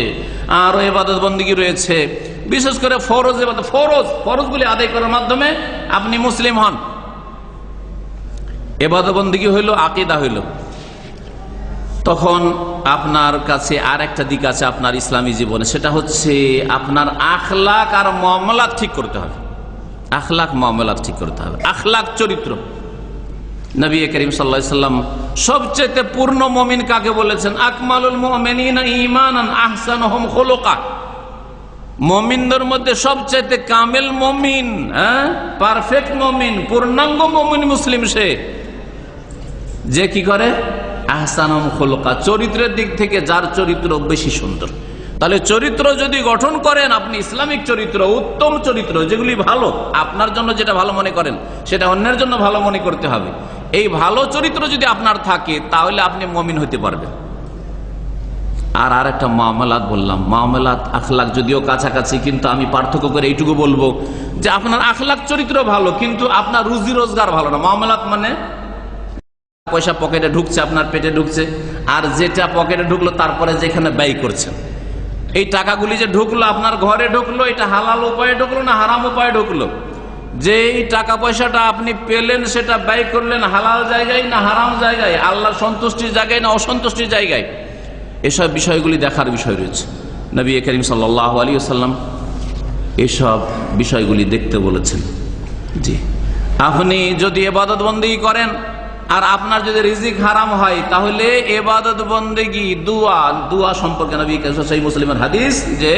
আরো ইবাদত বন্দেগী রয়েছে। বিশেষ করে ফরজ ইবাদত, ফরজগুলি আদায় করার মাধ্যমে আপনি মুসলিম হন। ইবাদত বন্দেগী হইল, আকীদা হইল। তখন আপনার কাছে আর একটা দিক আছে আপনার ইসলামী জীবনে, সেটা হচ্ছে আপনার আখলাক আর মুআমালাত ঠিক করতে হবে। আখলাক মুআমালাত ঠিক করতে হবে, আখলাক চরিত্র। নবী করিম সাল্লাল্লাহু আলাইহি সাল্লাম সবচেয়ে পূর্ণ মুমিন কাকে বলেছেন? আকমালুল মুমিনিনা ঈমানান আহসানুহুম খুলুকা। মুমিনদের মধ্যে সবচেয়ে কামেল মুমিন, পারফেক্ট মুমিন, পূর্ণাঙ্গ মুমিন মুসলিম সে যে কি করে? আহসানুহুম খুলুকা, চরিত্রের দিক থেকে যার চরিত্র বেশি সুন্দর। তাহলে চরিত্র যদি গঠন করেন আপনি, ইসলামিক চরিত্র, উত্তম চরিত্র, যেগুলি ভালো, আপনার জন্য যেটা ভালো মনে করেন সেটা অন্যের জন্য ভালো মনে করতে হবে। এই ভালো চরিত্র যদি আপনার থাকে তাহলে আপনি মুমিন হতে পারবেন। আর একটা মুআমালাত বললাম, মুআমালাত আখলাক যদিও কাছাকাছি, কিন্তু আমি পার্থক্য করে এইটুকু বলবো যে আপনার আখলাক চরিত্র ভালো কিন্তু আপনার রুজি রোজগার ভালো না। মুআমালাত মানে পয়সা পকেটে ঢুকছে, আপনার পেটে ঢুকছে, আর যেটা পকেটে ঢুকলো তারপরে যেখানে ব্যয় করছেন, এই টাকাগুলি যে ঢুকলো আপনার ঘরে ঢুকলো, এটা হালাল উপায়ে ঢুকলো না হারাম উপায়ে ঢুকলো? যেই টাকা পয়সাটা আপনি পেলেন সেটা ব্যয় করলেন হালাল জায়গায় না হারাম জায়গায়, আল্লাহর সন্তুষ্টির জায়গায় না অসন্তুষ্টির জায়গায়, এসব বিষয়গুলি দেখার বিষয় রয়েছে। নবী করিম সাল্লাল্লাহু আলাইহি ওয়াসাল্লাম এসব বিষয়গুলি দেখতে বলেছেন। জি, আপনি যদি ইবাদত বন্দেগী করেন আর আপনার যদি রিজিক হারাম হয় তাহলে ইবাদত বন্দেগী, দোয়া সম্পর্কে নবী সহিহ মুসলিমের হাদিস যে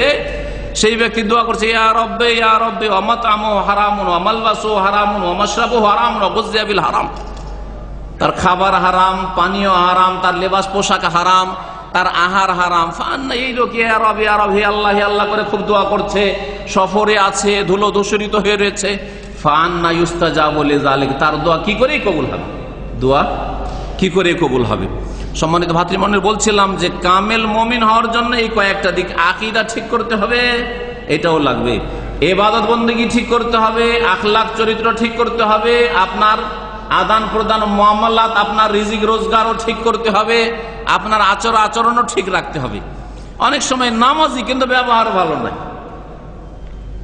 সেই ব্যক্তি দোয়া করছে, ইয়া রব্বি ইয়া রব্বি ওয়া মাতআমুহু হারামুন ওয়া মালবাসুহু হারামুন ওয়া মাশরাবুহু হারামুন ওয়া গুযিয়া বিল হারাম। তার খাবার হারাম, পানীয় হারাম, তার লেবাস পোশাক হারাম, তার আহার হারাম। ফান্না, এই লোক ইয়া রব্বি ইয়া রব্বি আল্লাহ আল্লাহ করে খুব দোয়া করছে, সফরে আছে, ধুলো ধূসরিত হয়ে রয়েছে। ফান্না ইউস্তাজাবু লিযালিক, তার দোয়া কি করে কবুল হবে? দোয়া কি করে কবুল হবে? সম্মানিত ভাতৃমণ্ডলী, বলছিলাম যে কামেল মুমিন হওয়ার জন্য এই কয়েকটা দিক, আকীদা ঠিক করতে হবে, এটাও লাগবে, ইবাদত বন্দেগী ঠিক করতে হবে, আখলাক চরিত্র ঠিক করতে হবে, আপনার আদান প্রদান মুআমালাত, আপনার রিজিক রোজগারও ঠিক করতে হবে, আপনার আচরণও ঠিক রাখতে হবে। অনেক সময় নামাজি কিন্তু ব্যবহার ভালো নাই,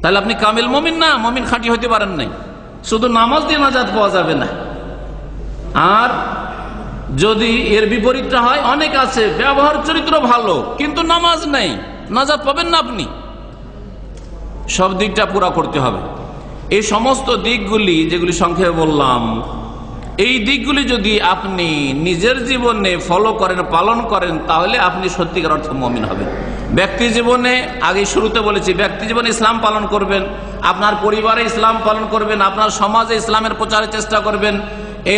তাহলে আপনি কামেল মুমিন না, মুমিন খাঁটি হতে পারেন নাই। শুধু নামাজ দিয়ে নাজাত পাওয়া যাবে না। আর যদি এর বিপরীতটা হয়, অনেক আছে ব্যবহার চরিত্র ভালো কিন্তু নামাজ নেই, নাজাত পাবেন না আপনি। সব দিকটা পুরা করতে হবে। এই সমস্ত দিকগুলি যেগুলি সংক্ষেপে বললাম, এই দিকগুলি যদি আপনি নিজের জীবনে ফলো করেন, পালন করেন, তাহলে আপনি সত্যিকার অর্থে মুমিন হবেন। ব্যক্তি জীবনে, আগে শুরুতে বলেছি, ব্যক্তি জীবনে ইসলাম পালন করবেন, আপনার পরিবারে ইসলাম পালন করবেন, আপনার সমাজে ইসলামের প্রচারের চেষ্টা করবেন,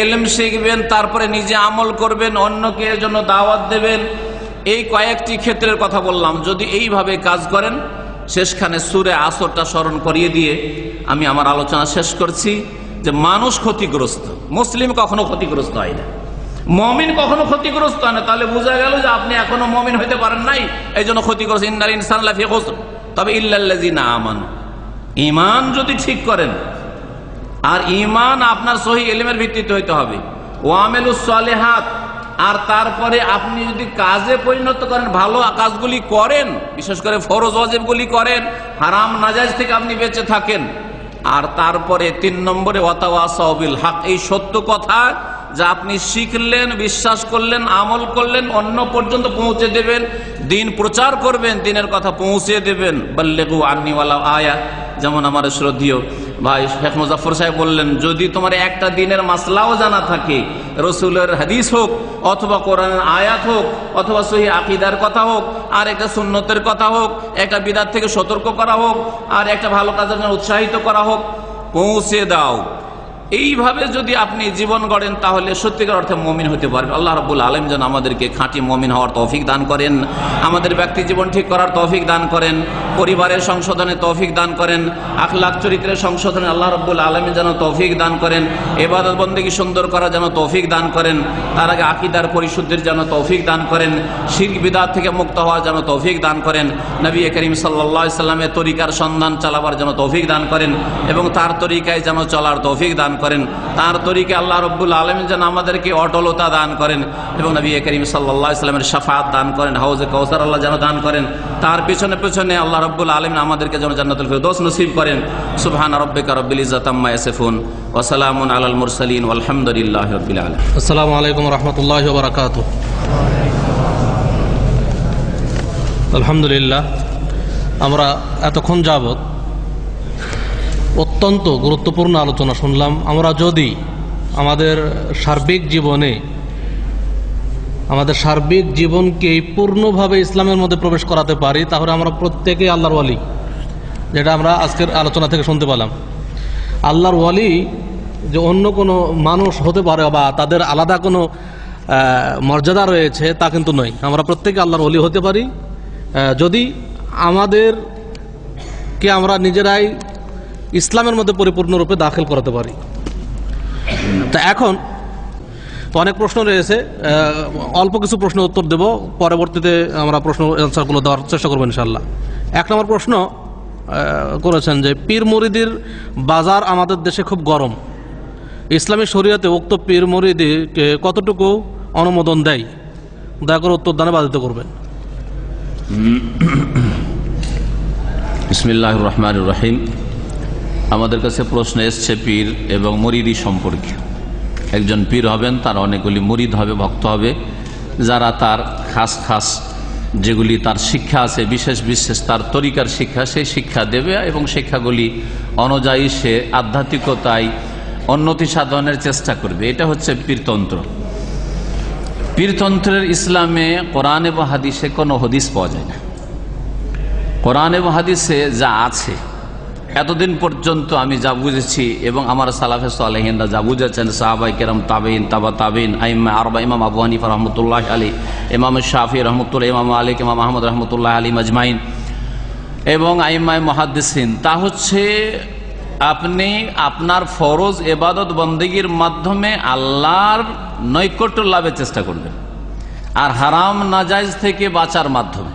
ইলম শিখবেন, তারপরে নিজে আমল করবেন, অন্যকে এর জন্য দাওয়াত দেবেন। এই কয়েকটি ক্ষেত্রের কথা বললাম। যদি এইভাবে কাজ করেন, শেষখানে সূরা আসরটা স্মরণ করিয়ে দিয়ে আমি আমার আলোচনা শেষ করছি যে মানুষ ক্ষতিগ্রস্ত, মুসলিম কখনো ক্ষতিগ্রস্ত হয় না, মুমিন কখনো ক্ষতিগ্রস্ত হয় না। তাহলে বোঝা গেল যে আপনি এখনো মুমিন হইতে পারেন নাই, এই জন্য ক্ষতিগ্রস্ত। ইন্নাল ইনসানা লাফি খুসর, তবে ইল্লাল্লাযিনা আমানু, ঈমান যদি ঠিক করেন আর ঈমান আপনার সহি ইলমের ভিত্তিতে হইতে হবে। ওয়ামেলুস সালেহাত, আর তারপরে আপনি যদি কাজে পরিণত করেন, ভালো কাজগুলি করেন, বিশেষ করে ফরজ ওয়াজিবগুলি করেন, হারাম নাজায়েজ থেকে আপনি বেঁচে থাকেন। আর তারপরে 3 নম্বরে ওয়াতাওয়াসাউ বিল হক, এই সত্য কথা যা আপনি শিখলেন, বিশ্বাস করলেন, আমল করলেন, অন্য পর্যন্ত পৌঁছে দেবেন, দিন প্রচার করবেন, দিনের কথা পৌঁছে দেবেন। বাল্লিগু আন্নি ওয়ালাউ আয়া, যেমন আমার শ্রদ্ধেয় ভাই শেখ মুজাফফর সাহেব বললেন, যদি তোমার একটা দিনের মাসলাও জানা থাকে, রসুলের হাদিস হোক অথবা কোরআনের আয়াত হোক অথবা সহিহ আকীদার কথা হোক, আর একটা সুন্নতের কথা হোক, একটা বিদআত থেকে সতর্ক করা হোক, আর একটা ভালো কাজের জন্য উৎসাহিত করা হোক, পৌঁছে দাও। এইভাবে যদি আপনি জীবন গড়েন তাহলে সত্যিকার অর্থে মুমিন হতে পারবেন। আল্লাহ রাব্বুল আলামিন যেন আমাদেরকে খাঁটি মুমিন হওয়ার তৌফিক দান করেন, আমাদের ব্যক্তি জীবন ঠিক করার তৌফিক দান করেন, পরিবারের সংশোধনে তৌফিক দান করেন, আখলাক চরিত্রের সংশোধনে আল্লাহ রাব্বুল আলামিন যেন তৌফিক দান করেন, ইবাদত বন্দেগী সুন্দর করার যেন তৌফিক দান করেন, তার আগে আকীদার পরিশুদ্ধির যেন তৌফিক দান করেন, শিরক বিদআত থেকে মুক্ত হওয়ার যেন তৌফিক দান করেন, নবী করিম সাল্লাল্লাহু আলাইহি সাল্লামের তরিকার সন্ধান চালাবার যেন তৌফিক দান করেন, এবং তার তরিকায় যেন চলার তৌফিক দান করেন, তার তরিকে আল্লাহ রাব্বুল আলামিন যেন আমাদেরকে অটলতা দান করেন, এবং নবী করিম সাল্লাল্লাহু আলাইহি সাল্লামের শাফাআত দান করেন, হাউজে কাউসার আল্লাহ যেন দান করেন, তার পেছনে পেছনে আল্লাহ রাব্বুল আলামিন আমাদেরকে যেন জান্নাতুল ফিরদৌস নসিব করেন। সুবহানা রাব্বিকা রাব্বিল ইজ্জাতি আম্মা ইয়াসিফুন ওয়া সালামুন আলাল মুরসালিন ওয়ালহামদুলিল্লাহি রাব্বিল আলামিন। আসসালামু আলাইকুম ওয়া রাহমাতুল্লাহি ওয়া বারাকাতুহু। আলহামদুলিল্লাহ, আমরা এতক্ষণ যাবত অত্যন্ত গুরুত্বপূর্ণ আলোচনা শুনলাম। আমরা যদি আমাদের সার্বিক জীবনকে পূর্ণভাবে ইসলামের মধ্যে প্রবেশ করাতে পারি, তাহলে আমরা প্রত্যেকেই আল্লাহর ওয়ালি, যেটা আমরা আজকের আলোচনা থেকে শুনতে পেলাম। আল্লাহর ওয়ালি যে অন্য কোনো মানুষ হতে পারে বা তাদের আলাদা কোনো মর্যাদা রয়েছে তা কিন্তু নয়। আমরা প্রত্যেকে আল্লাহর ওয়ালি হতে পারি যদি আমাদেরকে আমরা নিজেরাই ইসলামের মধ্যে পরিপূর্ণরূপে দাখিল করাতে পারি। তা এখন তো অনেক প্রশ্ন রয়েছে, অল্প কিছু প্রশ্ন উত্তর দেব, পরবর্তীতে আমরা প্রশ্ন অ্যান্সারগুলো দেওয়ার চেষ্টা করবো ইনশাআল্লাহ। 1 নম্বর প্রশ্ন করেছেন যে পীর মুরিদির বাজার আমাদের দেশে খুব গরম, ইসলামী শরীয়তে উক্ত পীর মুরিদিকে কতটুকু অনুমোদন দেয়? দয়া করে উত্তর দানে বাধিত করবেন। বিসমিল্লাহির রহমানির রহিম। আমাদের কাছে প্রশ্ন এসছে পীর এবং মুরিদি সম্পর্কে। একজন পীর হবেন, তার অনেকগুলি মুরিদ হবে, ভক্ত হবে, যারা তার খাস খাস যেগুলি তার শিক্ষা আছে, বিশেষ বিশেষ তার তরিকার শিক্ষা, সেই শিক্ষা দেবে এবং শিক্ষাগুলি অনুযায়ী সে আধ্যাত্মিকতায় উন্নতি সাধনের চেষ্টা করবে। এটা হচ্ছে পীরতন্ত্র। পীরতন্ত্রের ইসলামে কোরআন এবং হাদিসে কোনো হদিস পাওয়া যায় না। কোরআন এবং হাদিসে যা আছে এতদিন পর্যন্ত আমি যা বুঝেছি এবং আমার সালাফে সালেহিনরা যা বুঝেছেন, সাহাবায়ে কেরাম, তাবেঈন, তাবা তাবেঈন, আইম্মা আরবা, ইমাম আবু হানিফা রহমতুল্লাহ আলী, ইমাম শাফিঈ রহমতুল্লাহ, ইমাম মালিক, ইমাম আহমদ রহমতুল্লাহ আলী মাজমাইন এবং আইম্মায়ে মুহাদ্দিসিন, তা হচ্ছে আপনি আপনার ফরজ ইবাদত বন্দেগীর মাধ্যমে আল্লাহর নৈকট্য লাভের চেষ্টা করবেন, আর হারাম নাজায়েজ থেকে বাঁচার মাধ্যমে।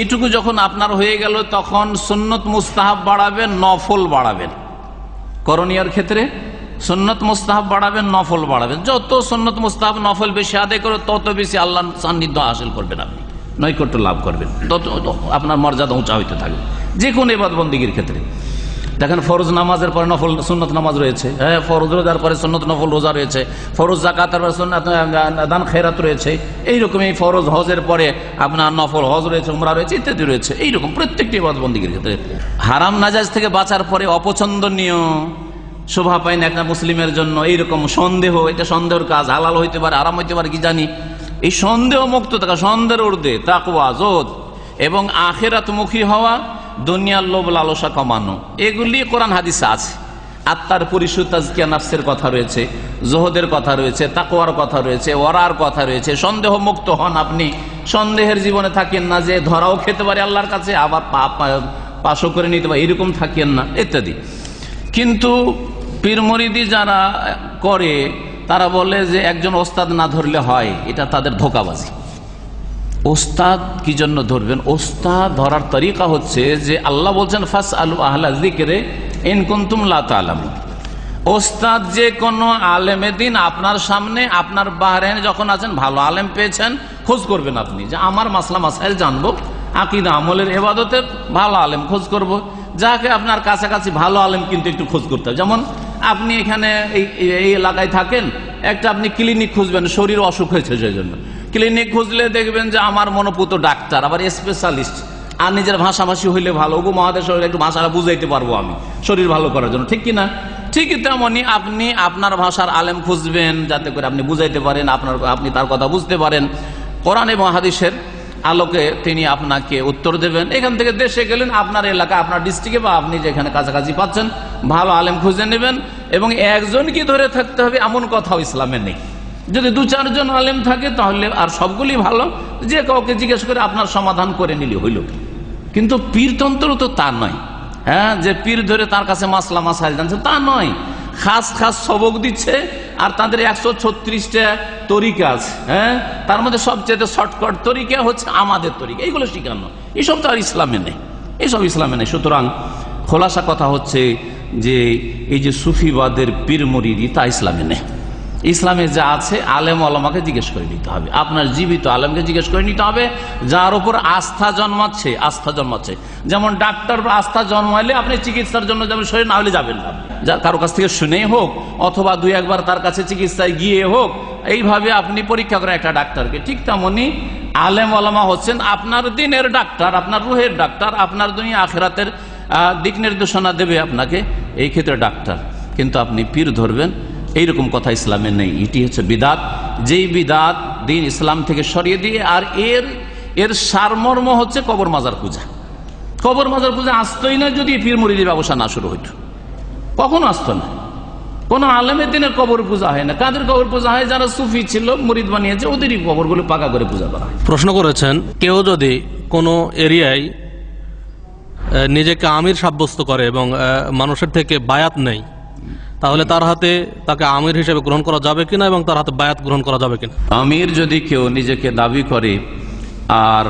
এইটুকু যখন আপনার হয়ে গেল, তখন সুন্নত মুস্তাহাব বাড়াবেন, নফল বাড়াবেন। করণীয়র ক্ষেত্রে সুন্নত মুস্তাহাব বাড়াবেন, নফল বাড়াবেন। যত সুন্নত মুস্তাহাব নফল বেশি আদায় করে তত বেশি আল্লাহর সান্নিধ্য হাসিল করবেন, আপনি নৈকট্য লাভ করবেন, তত আপনার মর্যাদা উঁচা হইতে থাকবে যে কোনো ইবাদত বন্দেগীর ক্ষেত্রে। দেখেন, ফরজ নামাজের পরে নফল সুন্নত নামাজ রয়েছে, হ্যাঁ, ফরজ রোজার পরে সুন্নত নফল রোজা রয়েছে, ফরজ যাকাতের পরে সুন্নাত দান খেরাত রয়েছে, এইরকম এই ফরজ হজের পরে আপনার নফল হজ রয়েছে, উমরা রয়েছে, ইত্যাদি রয়েছে। এইরকম প্রত্যেকটি ইবাদত বন্দেগীর ক্ষেত্রে হারাম নাজায়েজ থেকে বাঁচার পরে অপছন্দনীয় শোভা পায় না একটা মুসলিমের জন্য এইরকম সন্দেহ, এটা সন্দেহের কাজ, হালাল হইতে পারে, আরাম হইতে পারে, কি জানি। এই সন্দেহ মুক্ত থাকা, সন্দেহের ঊর্ধ্বে তাকওয়া, যুদ এবং আখিরাতমুখী হওয়া, দুনিয়ার লোভ লালসা কমানো, এগুলি কোরআন হাদিসে আছে। আত্মার পরিশুদ্ধ, তাজকিয়া নাফসের কথা রয়েছে, জোহদের কথা রয়েছে, তাকওয়ার কথা রয়েছে, ওয়ারার কথা রয়েছে। সন্দেহ মুক্ত হন আপনি, সন্দেহের জীবনে থাকেন না যে ধরাও খেতে পারে আল্লাহর কাছে, আবার পাশও করে নিতে পারে, এরকম থাকেন না, ইত্যাদি। কিন্তু পীর মুরিদি যারা করে তারা বলে যে একজন ওস্তাদ না ধরলে হয়, এটা তাদের ধোঁকাবাজি। ওস্তাদ কি জন্য ধরবেন? ওস্তাদ ধরার তরিকা হচ্ছে যে আল্লাহ বলছেন ফাসআলু আহলা যিকরি ইন কুনতুম লা তা'লামুন। ওস্তাদ যে কোনো আলেমে দিন আপনার সামনে, আপনার বাহরাইনে যখন আছেন, ভালো আলেম পেয়েছেন, খোঁজ করবেন আপনি যে আমার মাসলা মাসাইল জানবো, আকীদা আমলের ইবাদতের ভালো আলেম খোঁজ করব। যাকে আপনার কাছাকাছি ভালো আলেম কিন্তু একটু খোঁজ করতে হবে। যেমন আপনি এখানে এই এলাকায় থাকেন, একটা আপনি ক্লিনিক খুঁজবেন, শরীর অসুখ হয়েছে সেই জন্য ক্লিনিক খুঁজলে দেখবেন যে আমার মনোপুত ডাক্তার, আবার স্পেশালিস্ট, আর নিজের ভাষাভাষী হইলে ভালো, উপমহাদেশ হইলে একটু ভাষাটা বুঝাইতে পারবো আমি শরীর ভালো করার জন্য, ঠিক কিনা? ঠিকই তেমনি আপনি আপনার ভাষার আলেম খুঁজবেন, যাতে করে আপনি বুঝাইতে পারেন, আপনি তার কথা বুঝতে পারেন। কোরআন এবং হাদিসের আলোকে তিনি আপনাকে উত্তর দেবেন। এখান থেকে দেশে গেলেন, আপনার এলাকা, আপনার ডিস্ট্রিক্টে বা আপনি যেখানে কাছাকাছি পাচ্ছেন, ভালো আলেম খুঁজে নেবেন। এবং একজনকে ধরে থাকতে হবে এমন কথাও ইসলামে নেই। যদি 2-4 জন আলেম থাকে তাহলে আর সবগুলি ভালো, যে কাউকে জিজ্ঞেস করে আপনার সমাধান করে নিলে হইল। কিন্তু পীরতন্ত্র তো তা নয়, হ্যাঁ, যে পীর ধরে তার কাছে মাসলা মাসাইল জানছে তা নয়। খাস খাস সবক দিচ্ছে, আর তাদের 136টা তরিকা আছে, হ্যাঁ, তার মধ্যে সবচেয়ে শর্টকাট তরিকা হচ্ছে আমাদের তরিকা, এইগুলো শিখানো। এইসব তো আর ইসলামে নেই, এইসব ইসলামে নেই। সুতরাং খোলাসা কথা হচ্ছে যে এই যে সুফিবাদের পীর মুরিদি তা ইসলামে নেই। ইসলামে যা আছে আলেম ওলামাকে জিজ্ঞেস করে নিতে হবে, আপনার জীবিত আলেমকে জিজ্ঞেস করে নিতে হবে, যার উপর আস্থা জন্মাচ্ছে। যেমন ডাক্তার আস্থা জন্মাইলে আপনি চিকিৎসার জন্য যাবেন, শরীর না হলে যাবেন না, যা কারো কাছ থেকে শুনেই হোক অথবা 2-1 বার তার কাছে চিকিৎসায় গিয়ে হোক, এইভাবে আপনি পরীক্ষা করেন একটা ডাক্তারকে। ঠিক তেমনি আলেম ওলামা হচ্ছেন আপনার দিনের ডাক্তার, আপনার রুহের ডাক্তার, আপনার দুনিয়া আখিরাতের দিক নির্দেশনা দেবে আপনাকে, এই ক্ষেত্রে ডাক্তার। কিন্তু আপনি পীর ধরবেন, এইরকম কথা ইসলামে নেই। এটি হচ্ছে বিদাত, যেই বিদাত দিন ইসলাম থেকে সরিয়ে দিয়ে, আর এর সারমর্ম হচ্ছে কবর মাজার পূজা। কবর মাজার পূজা আসতই না যদি পীর মুরিদির ব্যবসা না শুরু হইত, কখনো আসতো না। কোন আলেমের দিনের কবর পূজা হয় না। কাদের কবর পূজা হয়? যারা সুফি ছিল, মুরিদ বানিয়েছে, ওদেরই কবরগুলো পাকা করে পূজা করা হয়। প্রশ্ন করেছেন, কেউ যদি কোনো এরিয়ায় নিজেকে আমির সাব্যস্ত করে এবং মানুষের থেকে বায়াত নেই, তাহলে তার হাতে তাকে আমির হিসেবে গ্রহণ করা যাবে কিনা এবং তার হাতে বায়াত গ্রহণ করা যাবে কিনা? আমির যদি কেউ নিজেকে দাবি করে আর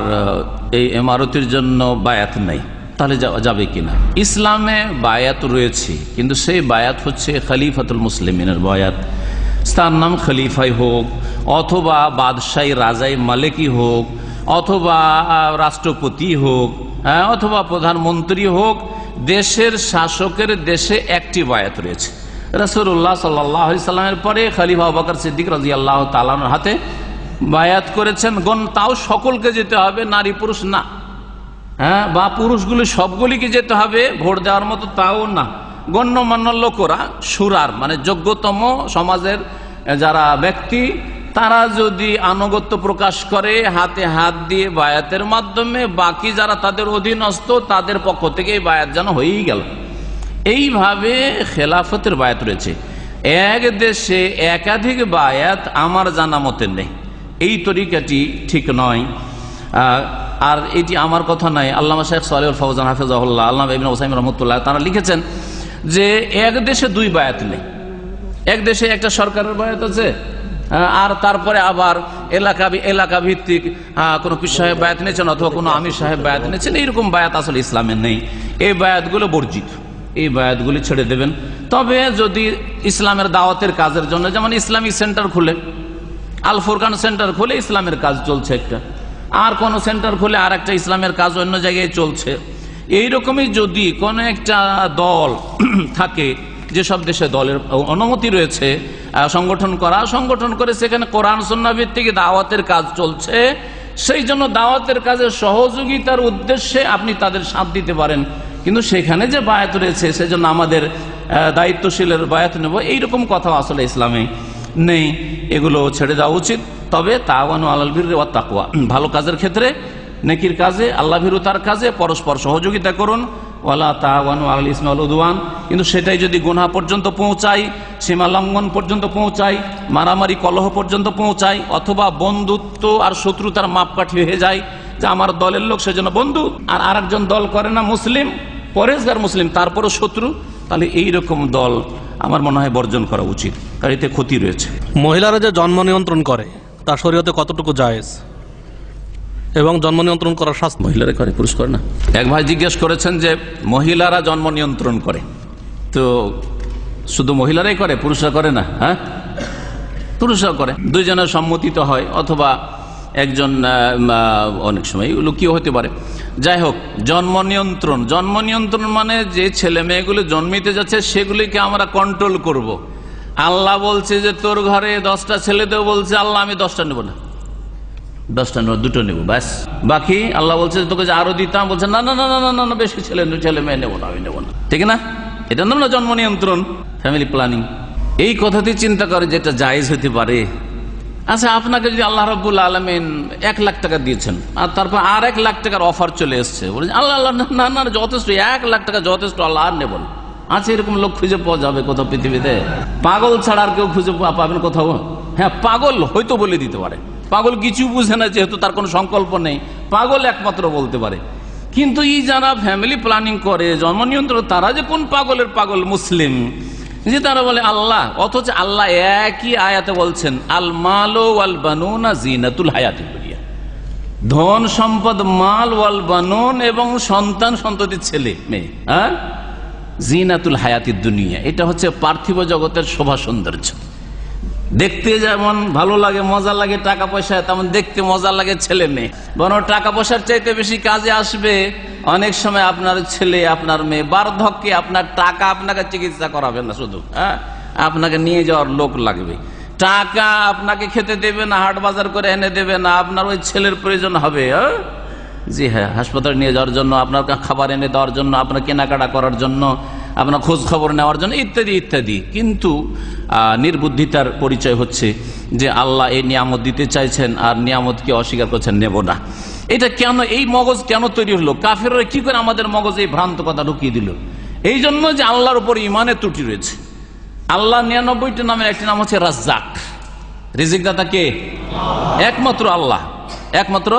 এই ইমারতের জন্য বায়াত নেই, তাহলে যাবে কিনা? ইসলামে বায়াত রয়েছে, কিন্তু সেই বায়াত হচ্ছে খলিফাতুল মুসলিমিনের বায়াত। তার নাম খলিফাই হোক, অথবা বাদশাহী রাজাই মালিকি হোক, অথবা রাষ্ট্রপতি হোক, অথবা প্রধানমন্ত্রী হোক, দেশের শাসকের দেশে একটি বায়াত রয়েছে। রাসূলুল্লাহ সাল্লাল্লাহু আলাইহি সাল্লামের পরে খলিফা আবু বকর সিদ্দিক রাদিয়াল্লাহু তাআলা আনহুর হাতে বায়াত করেছেন। তাও সকলকে যেতে হবে, নারী পুরুষ না, হ্যাঁ, বা পুরুষগুলি সবগুলিকে যেতে হবে, ভোট দেওয়ার মতো তাও না। গণ্যমান্য লোকরা, সুরার মানে যোগ্যতম সমাজের যারা ব্যক্তি, তারা যদি আনুগত্য প্রকাশ করে হাতে হাত দিয়ে বায়াতের মাধ্যমে, বাকি যারা তাদের অধীনস্থ তাদের পক্ষ থেকে বায়াত যেন হয়েই গেল। এইভাবে খেলাফতের বায়াত রয়েছে। এক দেশে একাধিক বায়াত আমার জানা মতে নেই, এই তরিকাটি ঠিক নয়। আর এটি আমার কথা নয়, আল্লামা শেখ সালেহুল ফওজান হাফিজাহুল্লাহ, আল্লামা ইবনে উসাইমিন রাহমাতুল্লাহ, তারা লিখেছেন যে এক দেশে 2 বায়াত নেই। এক দেশে একটা সরকারের বায়াত আছে, আর তারপরে আবার এলাকা ভিত্তিক কোনো পীর সাহেব বায়াত নিয়েছেন অথবা কোনো আমির সাহেব বায়াত নিয়েছেন। এইরকম বায়াত আসলে ইসলামের নেই। এই বায়াতগুলো বর্জিত, এই বায়াতগুলি ছেড়ে দেবেন। তবে যদি ইসলামের দাওয়াতের কাজের জন্য, যেমন ইসলামিক সেন্টার খুলে, আল ফুরকান সেন্টার খুলে ইসলামের কাজ চলছে একটা, আর কোন সেন্টার খুলে আর একটা ইসলামের কাজ অন্য জায়গায় চলছে, এইরকমই যদি কোন একটা দল থাকে, যেসব দেশে দলের অনুমতি রয়েছে সংগঠন করে সেখানে কোরআন সুন্নাহ ভিত্তিক দাওয়াতের কাজ চলছে, সেই জন্য দাওয়াতের কাজে সহযোগিতার উদ্দেশ্যে আপনি তাদের সাথ দিতে পারেন। কিন্তু সেখানে যে বায়াত রয়েছে সেজন্য আমাদের দায়িত্বশীলের বায়াত নেব, এইরকম কথা আসলে ইসলামে নেই। এগুলো ছেড়ে দেওয়া উচিত। তবে তাওয়ানু আলাল বিররি ওয়াত তাকওয়া, ভালো কাজের ক্ষেত্রে, নেকির কাজে, আল্লাহ ভীরুতার কাজে পরস্পর সহযোগিতা করুন। ওয়ালা তাওয়ানু আলাল ইসমি ওয়াল উদওয়ান, কিন্তু সেটাই যদি গুনাহ পর্যন্ত পৌঁছায়, সীমা লঙ্ঘন পর্যন্ত পৌঁছায়, মারামারি কলহ পর্যন্ত পৌঁছায়, অথবা বন্ধুত্ব আর শত্রুতার মাপকাঠি হয়ে যায়, যে আমার দলের লোক সেজন্য বন্ধু, আর আরেকজন দল করে না মুসলিম, পরেশগার মুসলিম, তারপরও শত্রু, তাহলে এইরকম দল আমার মনে হয় বর্জন করা উচিত, কারণ এতে ক্ষতি রয়েছে। মহিলারা যে জন্ম নিয়ন্ত্রণ করে তা শরীয়তে কতটুকু জায়েজ এবং জন্ম নিয়ন্ত্রণ করার শাস্তি? মহিলারা করে, পুরুষ করে না। এক ভাই জিজ্ঞেস করেছেন যে মহিলারা জন্ম নিয়ন্ত্রণ করে, তো শুধু মহিলারাই করে, পুরুষরা করে না? হ্যাঁ, পুরুষরাও করে। দুইজনের সম্মতিতে হয়, অথবা একজন, অনেক সময় লুকিয়ে হতে পারে। যাই হোক, জন্ম নিয়ন্ত্রণ। জন্ম নিয়ন্ত্রণ মানে যে ছেলে মেয়েগুলো জন্মিতে যাচ্ছে সেগুলিকে আমরা কন্ট্রোল করব। আল্লাহ বলছে যে তোর ঘরে 10টা ছেলে দেও, বলছে আল্লাহ আমি 10টা নেব না, 10টা নেব, 2টো নেব, ব্যাস। বাকি আল্লাহ বলছে তোকে যে আরো দিতাম, বলছে না না না না না না, বেশি ছেলে মেয়ে নেবো না, আমি নেবো না। ঠিক না? এটা না জন্ম নিয়ন্ত্রণ, ফ্যামিলি প্ল্যানিং। এই কথাটি চিন্তা করে যেটা জায়েজ হতে পারে। আচ্ছা, আপনাকে যদি আল্লাহ রাব্বুল আলামিন 1 লাখ টাকা দিয়েছেন, আর তারপর আর 1 লাখ টাকার অফার চলে এসছে, বলছে আল্লাহ আল্লাহ না না যথেষ্ট, 1 লাখ টাকা যথেষ্ট, আল্লাহ আর নেব না। আচ্ছা, এরকম লোক খুঁজে পাওয়া যাবে কোথাও পৃথিবীতে? পাগল ছাড়া আর কেউ খুঁজে পাবেন কোথাও? হ্যাঁ, পাগল হয়তো বলে দিতে পারে, পাগল কিছু বুঝে না, যেহেতু তার কোনো সংকল্প নেই, পাগল একমাত্র বলতে পারে। কিন্তু এই যারা ফ্যামিলি প্ল্যানিং করে, জন্ম নিয়ন্ত্রণ, তারা যে কোন পাগলের পাগল মুসলিম, যে তারা বলে আল্লাহ, অথচ আল্লাহ একই আয়াতে বলছেন আল মালু ওয়াল বানুনা জিনাতুল হায়াতিদ দুনিয়া। ধন সম্পদ, মাল ওয়াল বানুন, এবং সন্তান সন্ততি, ছেলে মেয়ে, হ্যাঁ, জিনাতুল হায়াতিদ দুনিয়া, এটা হচ্ছে পার্থিব জগতের শোভা সৌন্দর্য। দেখতে যেমন ভালো লাগে, মজা লাগে টাকা পয়সা, তেমন দেখতে মজা লাগে ছেলে মেয়ে। বরং টাকা পয়সার চাইতে বেশি কাজে আসবে অনেক সময় আপনার ছেলে, আপনার মেয়ে। বার্ধক্যে আপনার টাকা আপনাকে চিকিৎসা করাবে না, শুধু আপনাকে নিয়ে যাওয়ার লোক লাগবে। টাকা আপনাকে খেতে দেবে না, হাট বাজার করে এনে দেবে না, আপনার ওই ছেলের প্রয়োজন হবে। জি হ্যাঁ, হাসপাতালে নিয়ে যাওয়ার জন্য, আপনার খাবার এনে দেওয়ার জন্য, আপনার কেনাকাটা করার জন্য, আপনার খোঁজ খবর নেওয়ার জন্য, ইত্যাদি ইত্যাদি। কিন্তু নির্বুদ্ধিতার পরিচয় হচ্ছে যে আল্লাহ এই নিয়ামত দিতে চাইছেন আর নিয়ামতকে অস্বীকার করছেন, নেব না। এটা কেন, এই মগজ কেন তৈরি হলো? কাফেররা কি করে আমাদের মগজে এই ভ্রান্ত কথা ঢুকিয়ে দিল? এই জন্য যে আল্লাহর উপর ইমানের ত্রুটি রয়েছে। আল্লাহ 99টি নামের একটি নাম হচ্ছে রাজ্জাক। রিজিক দাতা কে? একমাত্র আল্লাহ, একমাত্র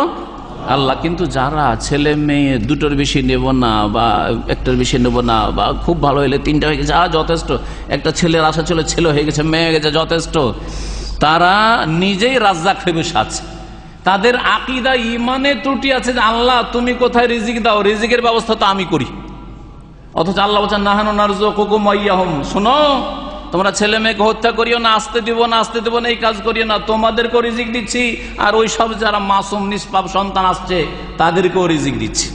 আল্লাহ। কিন্তু যারা ছেলে মেয়ে 2টোর বেশি নেব না, বা 1টার বেশি নেব না, বা খুব ভালো হলে 3টা হয়ে গেছে, যথেষ্ট, একটা ছেলের আশা ছিল, ছেলে হয়ে গেছে, মেয়ে হয়ে গেছে, যথেষ্ট, তারা নিজেই রাজ্জাক হয়ে বসে আছে। তাদের আকীদা, ইমানে ত্রুটি আছে যে আল্লাহ তুমি কোথায় রিজিক দাও, রিজিকের ব্যবস্থা তো আমি করি। অথচ আল্লাহ বলছেন নাহানু নারযুকুকুম ওয়া ইয়াহুম, শোনো, তোমরা ছেলে মেয়েকে হত্যা করিও না, আসতে দিব না, আসতে দেবো না, এই কাজ করিও না, তোমাদেরকেও রিজিক দিচ্ছি, আর ওই সব যারা মাসুম নিষ্পাপ সন্তান আসছে তাদেরকেও রিজিক দিচ্ছি।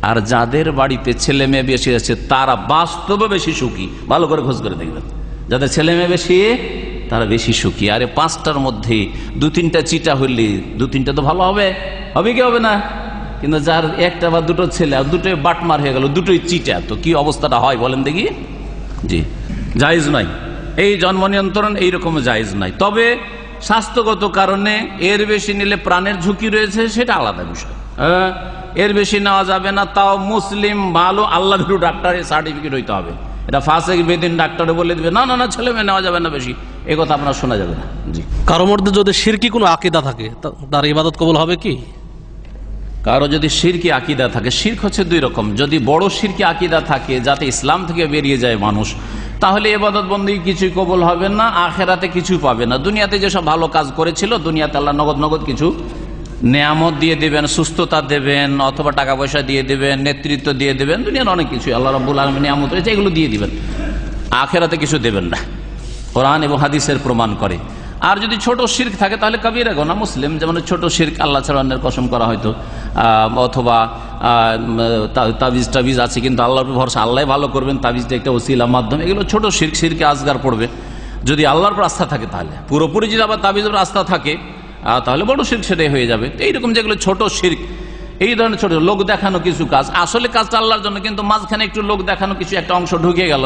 আর যাদের বাড়িতে ছেলে মেয়ে বেশি আছে তারা বাস্তবে বেশি সুখী। ভালো করে খোঁজ করে দেখবেন, যাদের ছেলে মেয়ে বেশি তারা বেশি সুখী। আরে 5টার মধ্যে 2-3টা চিটা হইলে 2-3টা তো ভালো হবে, হবে কি হবে না? কিন্তু যার 1টা বা 2টো ছেলে, আর 2টোই বাটমার হয়ে গেল, 2টোই চিটা, তো কি অবস্থাটা হয় বলেন দেখি? জি, জায়েজ নাই এই জন্ম নিয়ন্ত্রণ, এইরকম জায়েজ নাই। তবে স্বাস্থ্যগত কারণে এর বেশি নিলে প্রাণের ঝুঁকি রয়েছে, সেটা আলাদা বিষয়। এর বেশি নেওয়া যাবে না, তাও মুসলিম, ভালো আল্লাহ ভীরু ডাক্তারের সার্টিফিকেট হইতে হবে। এটা ফাসেক বেদিন ডাক্তারে বলে দিবে না না না ছেলে মেয়ে নেওয়া যাবে না বেশি, এ কথা আপনার শোনা যাবে না। জি, কারোর মধ্যে যদি শিরকি কোনো আকীদা থাকে, তার ইবাদত কবুল হবে কি? কারো যদি শিরকি আকীদা থাকে, শিরক হচ্ছে 2 রকম। যদি বড় শিরকি আকীদা থাকে, যাতে ইসলাম থেকে বেরিয়ে যায় মানুষ, তাহলে ইবাদত বন্দেগী কিছুই কবুল হবে না, আখেরাতে কিছু পাবে না। দুনিয়াতে যেসব ভালো কাজ করেছিল, দুনিয়াতে আল্লাহ নগদ কিছু নেয়ামত দিয়ে দেবেন, সুস্থতা দেবেন, অথবা টাকা পয়সা দিয়ে দেবেন, নেতৃত্ব দিয়ে দেবেন, দুনিয়ার অনেক কিছু আল্লাহ রাব্বুল আলামিন নিয়ামত রয়েছে, এগুলো দিয়ে দিবেন। আখেরাতে কিছু দেবেন না, কোরআন এবং হাদিসের প্রমাণ করে। আর যদি ছোট শিরক থাকে তাহলে কবিরা গুনাহ। মুসলিম যেমন ছোট শিরক, আল্লাহ ছাড়া অন্যের কসম করা হয়তো, অথবা তাবিজ আছে কিন্তু আল্লাহর উপর ভরসা, আল্লাহ ভালো করবেন, তাবিজটা একটা ওসিলা মাধ্যম, এগুলো ছোট শিরক, শিরকে আসগার পড়বে। যদি আল্লাহর উপর আস্থা থাকে তাহলে, পুরোপুরি যদি আবার তাবিজের উপর আস্থা থাকে তাহলে বড় শিরক, সেটাই হয়ে যাবে। এইরকম যেগুলো ছোট শিরক, এই ধরনের ছোট লোক দেখানো কিছু কাজ, আসলে কাজটা আল্লাহর জন্য, কিন্তু মাঝখানে একটু লোক দেখানো কিছু একটা অংশ ঢুকে গেল,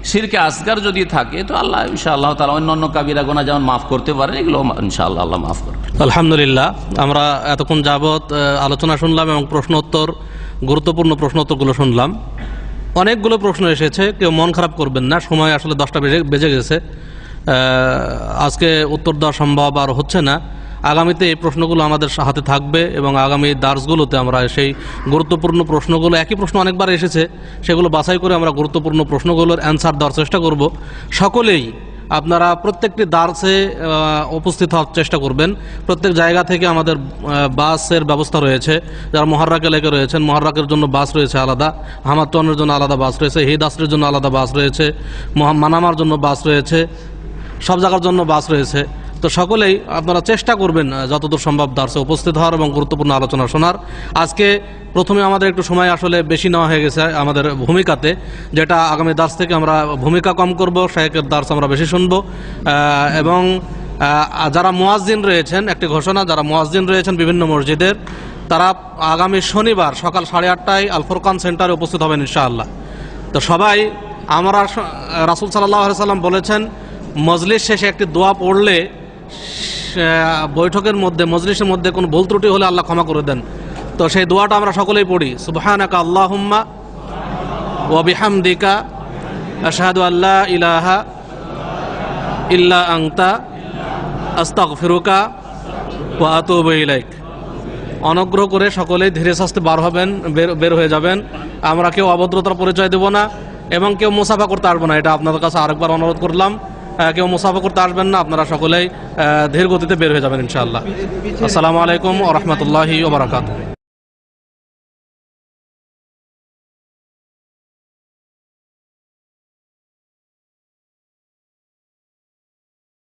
শিরকে আসগার যদি থাকে, তো আল্লাহ ইনশাআল্লাহ তাআলা অন্যান্য কাবিরা গুনাহ যেমন মাফ করতে পারেন, এগুলো ইনশাআল্লাহ আল্লাহ মাফ করবেন। আলহামদুলিল্লাহ, আমরা এতক্ষণ যাবৎ আলোচনা শুনলাম এবং প্রশ্নোত্তর, গুরুত্বপূর্ণ প্রশ্নোত্তরগুলো শুনলাম। অনেকগুলো প্রশ্ন এসেছে, কেউ মন খারাপ করবেন না, সময় আসলে 10টা বেজে গেছে, আজকে উত্তর দেওয়া সম্ভব আর হচ্ছে না। আগামীতে এই প্রশ্নগুলো আমাদের হাতে থাকবে এবং আগামী দার্সগুলোতে আমরা সেই গুরুত্বপূর্ণ প্রশ্নগুলো, একই প্রশ্ন অনেকবার এসেছে, সেগুলো বাছাই করে আমরা গুরুত্বপূর্ণ প্রশ্নগুলোর অ্যান্সার দেওয়ার চেষ্টা করব। সকলেই আপনারা প্রত্যেকটি দার্সে উপস্থিত হওয়ার চেষ্টা করবেন। প্রত্যেক জায়গা থেকে আমাদের বাসের ব্যবস্থা রয়েছে। যারা মহারাক এলাকায় রয়েছেন, মহারাকের জন্য বাস রয়েছে আলাদা, হামাদটনের জন্য আলাদা বাস রয়েছে, হিদাসের জন্য আলাদা বাস রয়েছে, মানামার জন্য বাস রয়েছে, সব জায়গার জন্য বাস রয়েছে। তো সকলেই আপনারা চেষ্টা করবেন যতদূর সম্ভব দার্সে উপস্থিত হওয়ার এবং গুরুত্বপূর্ণ আলোচনা শোনার। আজকে প্রথমে আমাদের একটু সময় আসলে বেশি নেওয়া হয়ে গেছে আমাদের ভূমিকাতে, যেটা আগামী দার্স থেকে আমরা ভূমিকা কম করব, শায়েখের দার্স আমরা বেশি শুনব। এবং যারা মুয়াজ্জিন রয়েছেন, একটি ঘোষণা, যারা মুয়াজ্জিন রয়েছেন বিভিন্ন মসজিদের, তারা আগামী শনিবার সকাল 8:30টায় আল ফুরকান সেন্টারে উপস্থিত হবেন ইনশাআল্লাহ। তো সবাই, আমরা রাসূল সাল্লাল্লাহু আলাইহি সাল্লাম বলেছেন মজলিস শেষে একটি দোয়া পড়লে বৈঠকের মধ্যে, মজলিসের মধ্যে কোনো ভুল ত্রুটি হলে আল্লাহ ক্ষমা করে দেন। তো সেই দোয়াটা আমরা সকলেই পড়ি, সুবহানাকা আল্লাহুম্মা ওয়া বিহামদিকা আশহাদু আল্লা ইলাহা ইল্লা আনতা আস্তাগফিরুকা ওয়া আতুবু ইলাইক। অনুগ্রহ করে সকলেই ধীরে সুস্থে বের হয়ে যাবেন। আমরা কেউ অভদ্রতার পরিচয় দেব না এবং কেউ মুসাফা করতে আসবো না, এটা আপনাদের কাছে আরেকবার অনুরোধ করলাম। কেউ মুসাফা করতে আসবেন না, আপনারা সকলেই ধীর গতিতে বের হয়ে যাবেন ইনশাআল্লাহ। আসসালামু আলাইকুম ওয়া রাহমাতুল্লাহি ওয়া বারাকাতুহু।